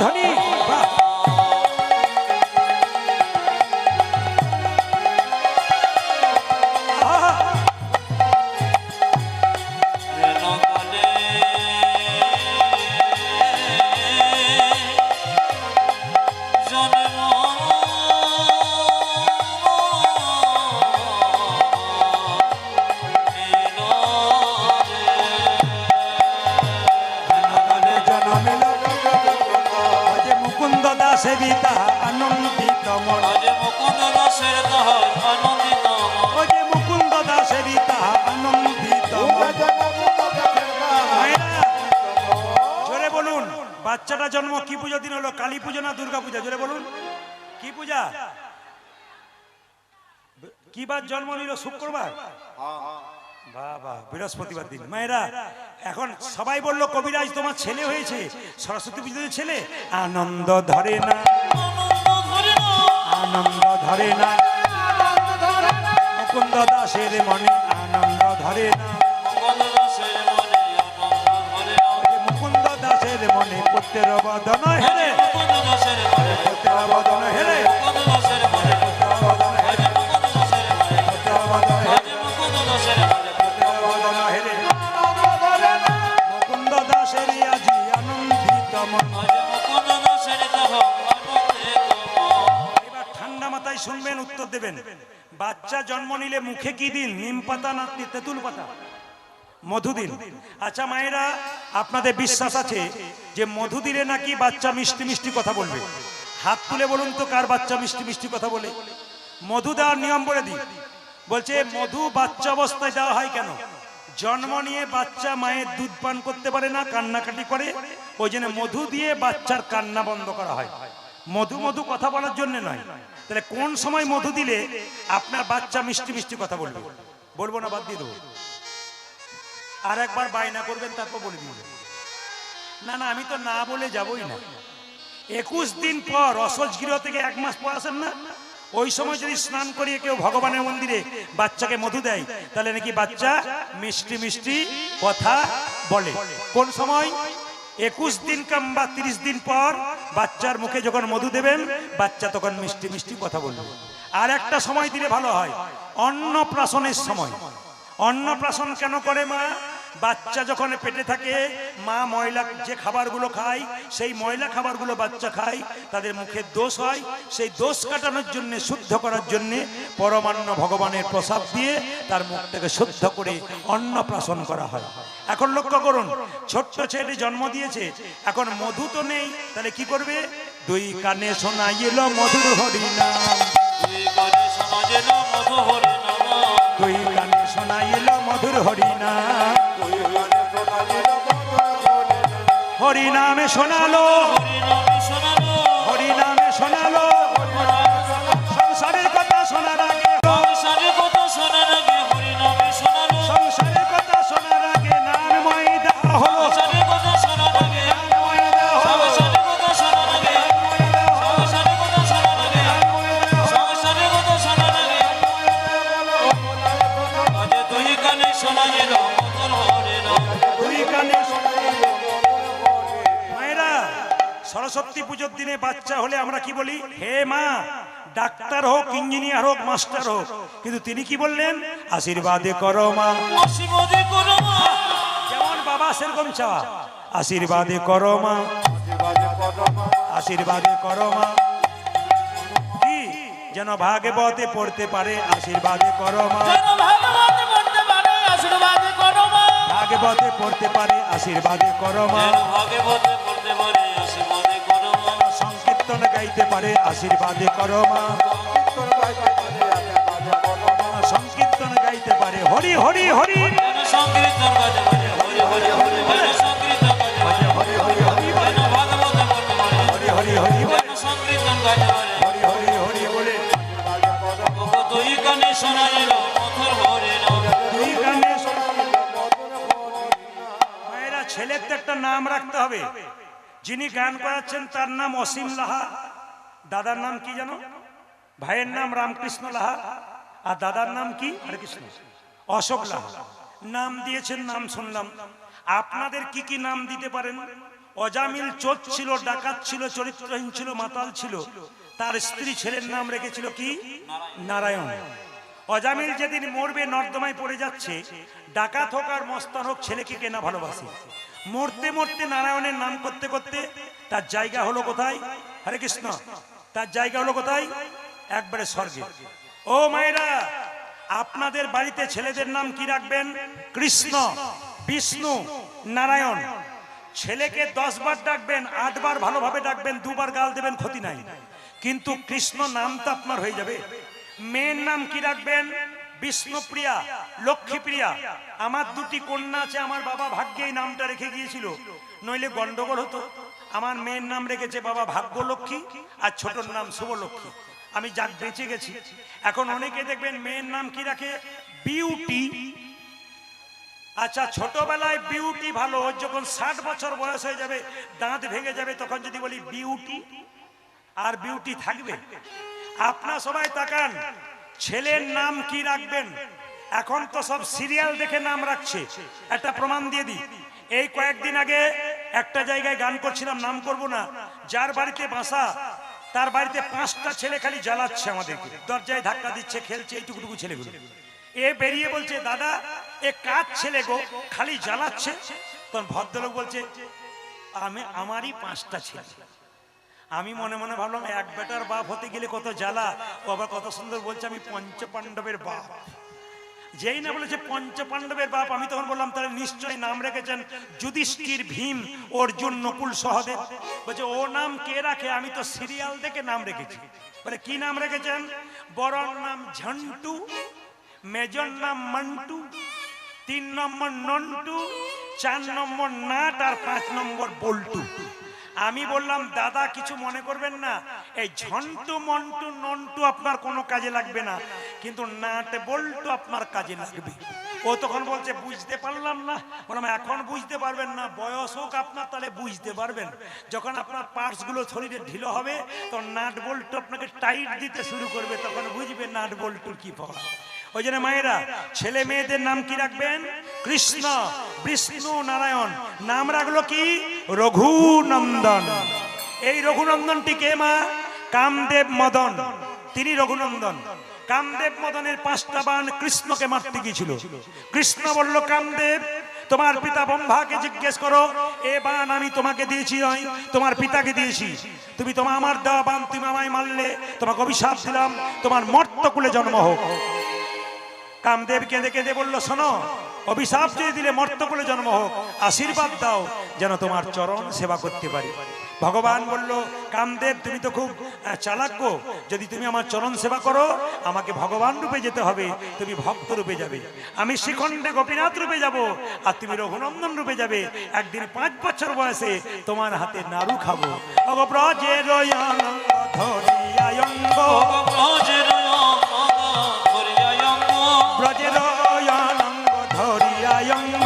ধ্বনি সেবিতা আনন্দিত মন, মুকুন্দ দাসের দহর আনন্দিত মন, ওই যে মুকুন্দ দাসেবিতা আনন্দিত মন। জোরে বলুন, বাচ্চাটা জন্ম কি পুজো দিন হলো? কালী পুজো না দুর্গা পূজা? জোরে বলুন, কি পূজা? কি বার জন্ম নিল? শুক্রবার, বাবা বৃহস্পতিবার দিন। মায়েরা এখন সবাই বললো, কবিরাজ তোমার ছেলে হয়েছে, সরস্বতী পুজোর ছেলে। আনন্দ ধরে না, আনন্দ ধরে না, মুকুন্দ দাসের মনে আনন্দ ধরে না, মুকুন্দ দাসের মনে পুত্রের বদন হেরে, পুত্রের বদন হেরে, মুকুন্দ দাসের আজি আনন্দিত মন। এবার ঠান্ডা মাথায় শুনবেন, উত্তর দেবেন। বাচ্চা জন্ম নিলে মুখে কি দিন? নিম পাতা না তেঁতুল পাতা? মধু দিন। আচ্ছা মায়েরা, আপনাদের বিশ্বাস আছে যে মধু দিলে নাকি বাচ্চা মিষ্টি মিষ্টি কথা বলবে? হাত তুলে বলুন তো, কার বাচ্চা মিষ্টি মিষ্টি কথা বলে? মধু দেওয়ার নিয়ম বলে দিই। বলছে মধু বাচ্চা অবস্থায় দেওয়া হয় কেন? জন্ম নিয়ে বাচ্চা মায়ের দুধ পান করতে পারে না, কান্নাকাটি করে, ওই জন্য মধু দিয়ে বাচ্চার কান্না বন্ধ করা হয়। মধু মধু কথা বলার জন্য নয়। তাহলে কোন সময় মধু দিলে আপনার বাচ্চা মিষ্টি মিষ্টি কথা বলবে? বলবো না, বাদ দিয়ে দেবো। আর একবার বায়না করবেন, তারপর বলে দিয়ে না না, আমি তো না বলে যাবই না। 21 দিন পর অসহ্য গৃহ থেকে 1 মাস পর আসেন না, ওই সময় যদি স্নান করিয়ে কেউ ভগবানের মন্দিরে বাচ্চাকে মধু দেয়, তাহলে নাকি বাচ্চা মিষ্টি মিষ্টি কথা বলে। কোন সময়? 21 দিন কিংবা 30 দিন পর বাচ্চার মুখে যখন মধু দেবেন, বাচ্চা তখন মিষ্টি মিষ্টি কথা বলবে। আর একটা সময় দিলে ভালো হয়, অন্নপ্রাশনের সময়। অন্নপ্রাশন কেন করে মা? বাচ্চা যখন পেটে থাকে, মা ময়লা যে খাবারগুলো খায়, সেই ময়লা খাবারগুলো বাচ্চা খায়, তাদের মুখে দোষ হয়। সেই দোষ কাটানোর জন্য, শুদ্ধ করার জন্য পরমান্ন ভগবানের প্রসাদ দিয়ে তার মুখটাকে শুদ্ধ করে অন্নপ্রাশন করা হয়। এখন লক্ষ্য করুন, ছোট্ট ছেলে জন্ম দিয়েছে, এখন মধু তো নেই, তাহলে কি করবে? 2 কানে শোনাইল মধুর হরিনাম, 2 কানে শোনাইল মধুর হরিনাম, 2 কানে শোনাইল মধুর হরিনাম, হরিনামে শোনালো, হরিনামে শোনালো, হরিনামে শোনালো, সংসারের কথা শোনার আগে, সংসারের কথা শোনার আগে হরিনামে শোনালো, সংসারের কথা শোনার আগে নামময় দেওয়া হলো, সংসারের কথা শোনার আগে, নামময় দেওয়া হলো, সংসারের কথা শোনার আগে, সংসারের কথা শোনার আগে, সংসারের কথা শোনার আগে, আজ 2 কানে শোনাইল মধুর হরিনাম। 2 কানে শোনাইল। মায়েরা, সরস্বতী পুজোর দিনে বাচ্চা হলে আমরা কি বলি? হে মা, ডাক্তার হোক, ইঞ্জিনিয়ার হোক, মাস্টার হোক, কিন্তু তিনি কি বললেন? আশীর্বাদে করো মা। আশীর্বাদে করো মা, যেমন বাবা সেরকম চাওয়া, আশীর্বাদে করো মা, আশীর্বাদে করো মা। কি যেন ভাগবতে পড়তে পারে, আশীর্বাদে করো মা, যেন ভাগবতে পড়তে পারে, আশীর্বাদে করো মা, ভাগবতে পড়তে পারে, আশীর্বাদে করো মা, যেন ভাগবতে পড়তে পারে, আশীর্বাদে করো মা, সংকীর্তন গাইতে পারে, আশীর্বাদে করো মা, সংকীর্তন গাইতে পারে, হরি হরি হরি, যেন সংকীর্তন গাইতে পারে, হরি হরি হরি, যেন সংকীর্তন গাইতে পারে, হরি হরি হরি, যেন ভাগবতে পড়তে পারে, হরি হরি হরি, যেন সংকীর্তন গাইতে পারে, হরি হরি হরি বলে। ওগো 2 কানে শোনাইল মধুর হরিনাম। 2 কানে শোনাইল। মায়েরা, ছেলের তো একটা নাম রাখতে হবে। যিনি গান করাচ্ছেন তার নাম অসীম লাহা, দাদার নাম কি জানো? ভাইয়ের নাম রামকৃষ্ণ লাহা, আর দাদার নাম কি? হরে কৃষ্ণ, অশোক লাহা। নাম দিয়েছেন, নাম শুনলাম। আপনাদের কি কি নাম দিতে পারেন? অজামিল চোর ছিল, ডাকাত ছিল, চরিত্রহীন ছিল, মাতাল ছিল, তার স্ত্রী ছেলের নাম রেখেছিল কি? নারায়ণ। অজামিল যেদিন মরবে, নর্দমায় পড়ে যাচ্ছে, ডাকাত হোক আর মস্তান হোক, ছেলেকে কেনা ভালোবাসে। মরতে মরতে নারায়ণের নাম করতে করতে তার জায়গা হলো কোথায়? হরে কৃষ্ণ। তার জায়গা হলো কোথায়? একবারে স্বর্গে। ও মায়েরা, আপনাদের বাড়িতে ছেলেদের নাম কি রাখবেন? কৃষ্ণ, বিষ্ণু, নারায়ণ। ছেলেকে 10 বার ডাকবেন, 8 বার ভালোভাবে ডাকবেন, 2 বার গাল দেবেন, ক্ষতি নাই, কিন্তু কৃষ্ণ নামটা আপনার হয়ে যাবে। মেয়ের নাম কি রাখবেন? বিষ্ণুপ্রিয়া, লক্ষ্মীপ্রিয়া। আমার 2টি কন্যা আছে, আমার বাবা ভাগ্যে এই নামটা রেখে গিয়েছিল, নইলে গন্ডগোল হতো। আমার মেয়ের নাম রেখেছে বাবা ভাগ্যলক্ষ্মী, আর ছোটর নাম শুভলক্ষ্মী। আমি যাক বেঁচে গেছি। এখন অনেকে দেখবেন মেয়ের নাম কি রাখে? বিউটি। আচ্ছা, ছোটবেলায় বিউটি ভালো, যখন 60 বছর বয়স হয়ে যাবে, দাঁত ভেঙে যাবে, তখন যদি বলি বিউটি, আর বিউটি থাকবে? আপনারা সবাই তাকান, ছেলের নাম কি রাখবেন? এখন তো সব সিরিয়াল দেখে নাম রাখছে। একটা প্রমাণ দিয়ে দিই। এই কয়েকদিন আগে একটা জায়গায় গান করছিলাম, নাম করব না, যার বাড়িতে বাসা, তার বাড়িতে 5টা ছেলে খালি জ্বালাচ্ছে আমাদেরকে, দরজায় ধাক্কা দিচ্ছে, খেলছে, এইটুকুটুকু ছেলেগুলো। এ বেরিয়ে বলছে, দাদা এ কাজ ছেলে গো, খালি জ্বালাচ্ছে। তখন ভদ্রলোক বলছে, আমারই 5টা ছেলে। আমি মনে মনে ভাবলাম, এক বেটার বাপ হতে গেলে কত জ্বালা। ও আবার কত সুন্দর বলছে, আমি 5 পাণ্ডবের বাপ। যেই না বলেছে 5 পাণ্ডবের বাপ, আমি তখন বললাম, তাহলে নিশ্চয়ই নাম রেখেছেন যুধিষ্ঠির, ভীম, অর্জুন, নকুল, সহদেব। বলছে, ও নাম কে রাখে? আমি তো সিরিয়াল দেখে নাম রেখেছি। বলে, কি নাম রেখেছেন? বড়র নাম ঝন্টু, মেজর নাম মন্টু, 3 নম্বর নন্টু, 4 নম্বর নাট, আর 5 নম্বর বল্টু। আমি বললাম, দাদা কিছু মনে করবেন না, এই ঝন্টু, মন্টু, নন্টু আপনার কোনো কাজে লাগবে না, কিন্তু নাট, বল্টু আপনার কাজে লাগবে। ও তখন বলছে বুঝতে পারলাম না। বললাম এখন বুঝতে পারবেন না, বয়স হোক আপনার, তাহলে বুঝতে পারবেন। যখন আপনার পার্টসগুলো শরীরে ঢিলো হবে তখন নাট বল্টু আপনাকে টাইট দিতে শুরু করবে, তখন বুঝবে নাট বল্টুর কি পাওয়া। ওই জন্য মায়েরা ছেলে মেয়েদের নাম কি রাখবেন? কৃষ্ণ, বিষ্ণু, নারায়ণ। নাম রাখলো কি? রঘুনন্দন। এই রঘুনন্দনটি কে মা? কামদেব মদন, তিনি রঘুনন্দন। কামদেব মদনের 5টা বাণ কৃষ্ণকে মারতে গিয়েছিল। কৃষ্ণ বলল, কামদেব তোমার পিতা ব্রহ্মাকে জিজ্ঞেস করো, এ বাণ আমি তোমাকে দিয়েছি নয়, তোমার পিতাকে দিয়েছি। তুমি আমার দেওয়া বাণ তুমি আমায় মারলে, তোমাকে অভিশাপ দিলাম, তোমার মর্তকুলে জন্ম হোক। কামদেব কেঁদে কেঁদে বলল, শোনো, অভিশাপ যদি দিলে মর্তকুলে জন্ম হোক, আশীর্বাদ দাও যেন তোমার চরণ সেবা করতে পারি। ভগবান বলল, কামদেব তুমি তো খুব চালাক গো, যদি তুমি আমার চরণ সেবা করো আমাকে ভগবান রূপে যেতে হবে, তুমি ভক্ত রূপে যাবে, আমি শ্রীখণ্ডে গোপীনাথ রূপে যাব, আর তুমি রঘুনন্দন রূপে যাবে। একদিন 5 বছর বয়সে তোমার হাতে নাড়ু খাবো। ব্রজের ধরিয়ায়ঙ্গ, ব্রজের ধরিয়ায়ঙ্গ, ব্রজের হরিয়ায়ঙ্গ,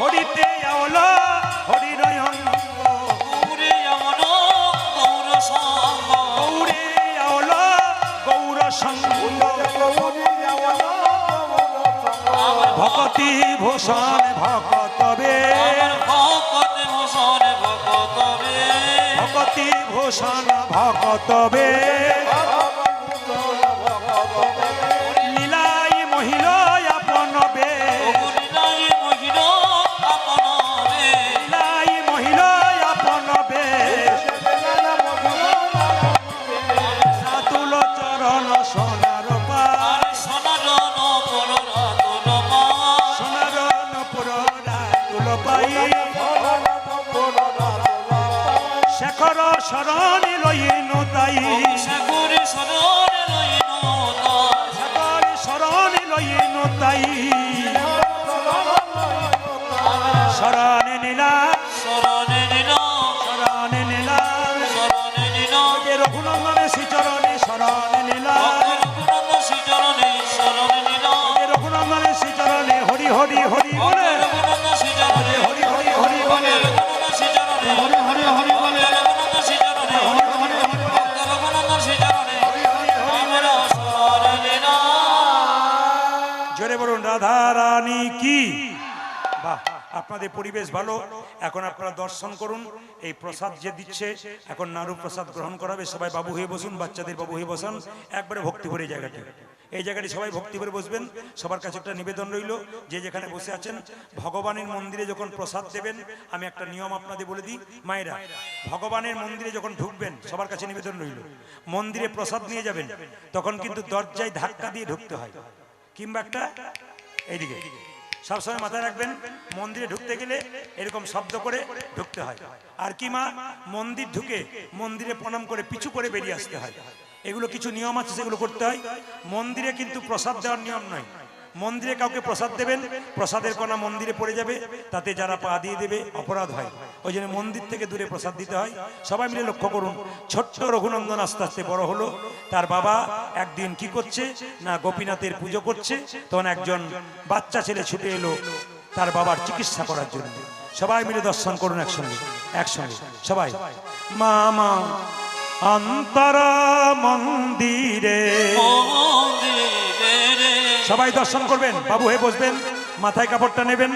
হরিতে আওল হরিরয়ঙ্গ, গৌরে আওল গৌর সঙ্গ, ভকতি ভূষণ ভকতবে, ভকতি ভূষণ ভকতবে, লীলাই মহিলা আপনবে, লীলাই মহিলা আপনবে, সাতুল চরণ সোনার পায়, সোনারন পুর রাতুল পাই, শেখর শরণ লইন তাই, শেখর শরণ লইন তাই, শরণে নীলা, শরণে নীলা, রঘুনন্দনে শ্রীচরণে শরণে নীলা, রঘুনন্দনে শ্রীচরণে হরি হরি হরি বলে, হরি হরি হরি বলে, জোরে বলুন রাধা রানী কি। বাহ, আপনাদের পরিবেশ ভালো। এখন আপনারা দর্শন করুন। এই প্রসাদ যে দিচ্ছে, এখন নাড়ু প্রসাদ গ্রহণ করাবে। সবাই বাবু হয়ে বসুন, বাচ্চাদের বাবু হয়ে বসান, একবারে ভক্তি ভরে এই জায়গাটি, এই জায়গাটি সবাই ভক্তি ভরে বসবেন। সবার কাছে একটা নিবেদন রইল, যে যেখানে বসে আছেন ভগবানের মন্দিরে যখন প্রসাদ দেবেন, আমি একটা নিয়ম আপনাদের বলে দিই মায়েরা, ভগবানের মন্দিরে যখন ঢুকবেন সবার কাছে নিবেদন রইল, মন্দিরে প্রসাদ নিয়ে যাবেন তখন কিন্তু দরজায় ধাক্কা দিয়ে ঢুকতে হয়, কিংবা একটা এইদিকে সবসময় মাথায় রাখবেন, মন্দিরে ঢুকতে গেলে এরকম শব্দ করে ঢুকতে হয়। আর কি মা, মন্দির ঢুকে মন্দিরে প্রণাম করে পিছু করে বেরিয়ে আসতে হয়। এগুলো কিছু নিয়ম আছে, সেগুলো করতে হয়। মন্দিরে কিন্তু প্রসাদ দেওয়ার নিয়ম নয়। মন্দিরে কাউকে প্রসাদ দেবেন, প্রসাদের কণা মন্দিরে পড়ে যাবে, তাতে যারা পা দিয়ে দেবে অপরাধ হয়। ওই জন্য মন্দির থেকে দূরে প্রসাদ দিতে হয়। সবাই মিলে লক্ষ্য করুন, ছোট্ট রঘুনন্দন আস্তে আস্তে বড় হলো। তার বাবা একদিন কি করছে না, গোপীনাথের পুজো করছে, তখন একজন বাচ্চা ছেলে ছুটে এলো তার বাবার চিকিৎসা করার জন্য। সবাই মিলে দর্শন করুন একসঙ্গে, একসঙ্গে সবাই। মামা অন্তরা মন্দিরে, সবাই দর্শন করবেন, বাবু হয়ে বসবেন, মাথায় কাপড়টা নেবেন।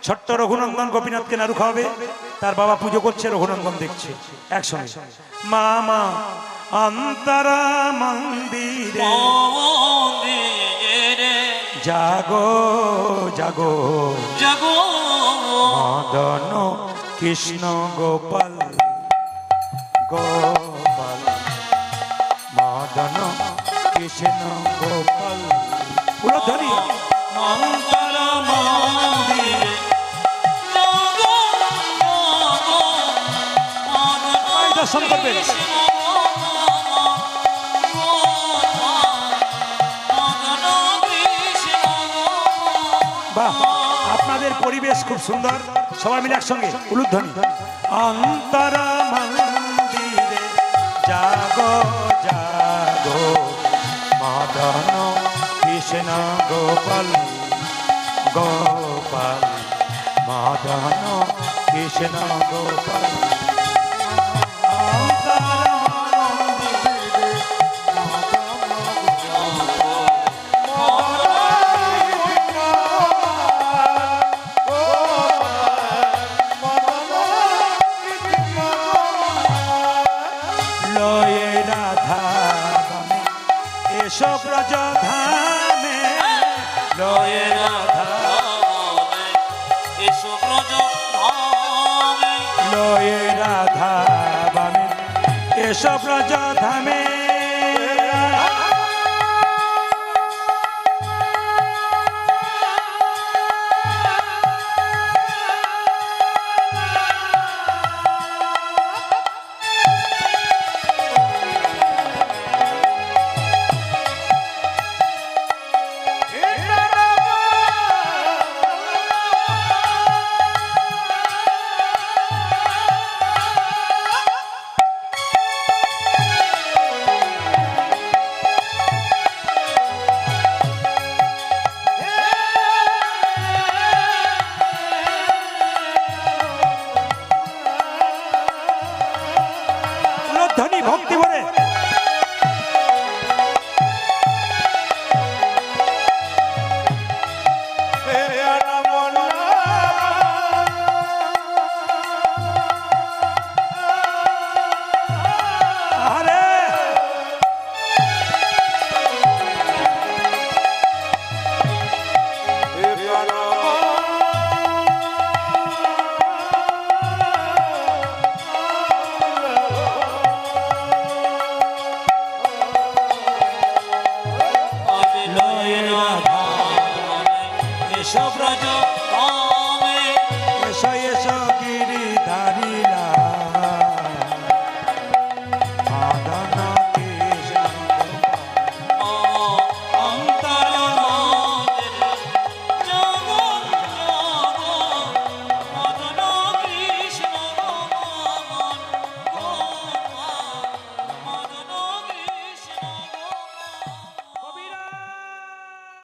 ছোট্ট রঘুনন্দন গোপীনাথকে নাড়ু খাওয়াবে, তার বাবা পুজো করছে, রঘুনন্দন দেখছে একসঙ্গে। মামা অন্তরা মন্দিরে, জাগো জাগো জাগো, মদন কৃষ্ণ গোপাল গোপাল, মদন কৃষ্ণ গোপাল, পুরো ধরি অন্তরা মন্দিরে, দর্শন করবেন। বাহ, আপনাদের আমাদের পরিবেশ খুব সুন্দর, সবাই মিলে একসঙ্গে উলুধ্বনি। অন্তর মন্দিরে জাগো জাগো মদন কৃষ্ণ গোপাল গোপাল মদন কৃষ্ণ গোপাল। অন্তর মন্দিরে লয়ে রাধা ধামে এসো ব্রজ ধামে, লয়ে রাধা এসো ব্রজ ধামে, লয়ে রাধা ধামে এসো ব্রজ ধামে,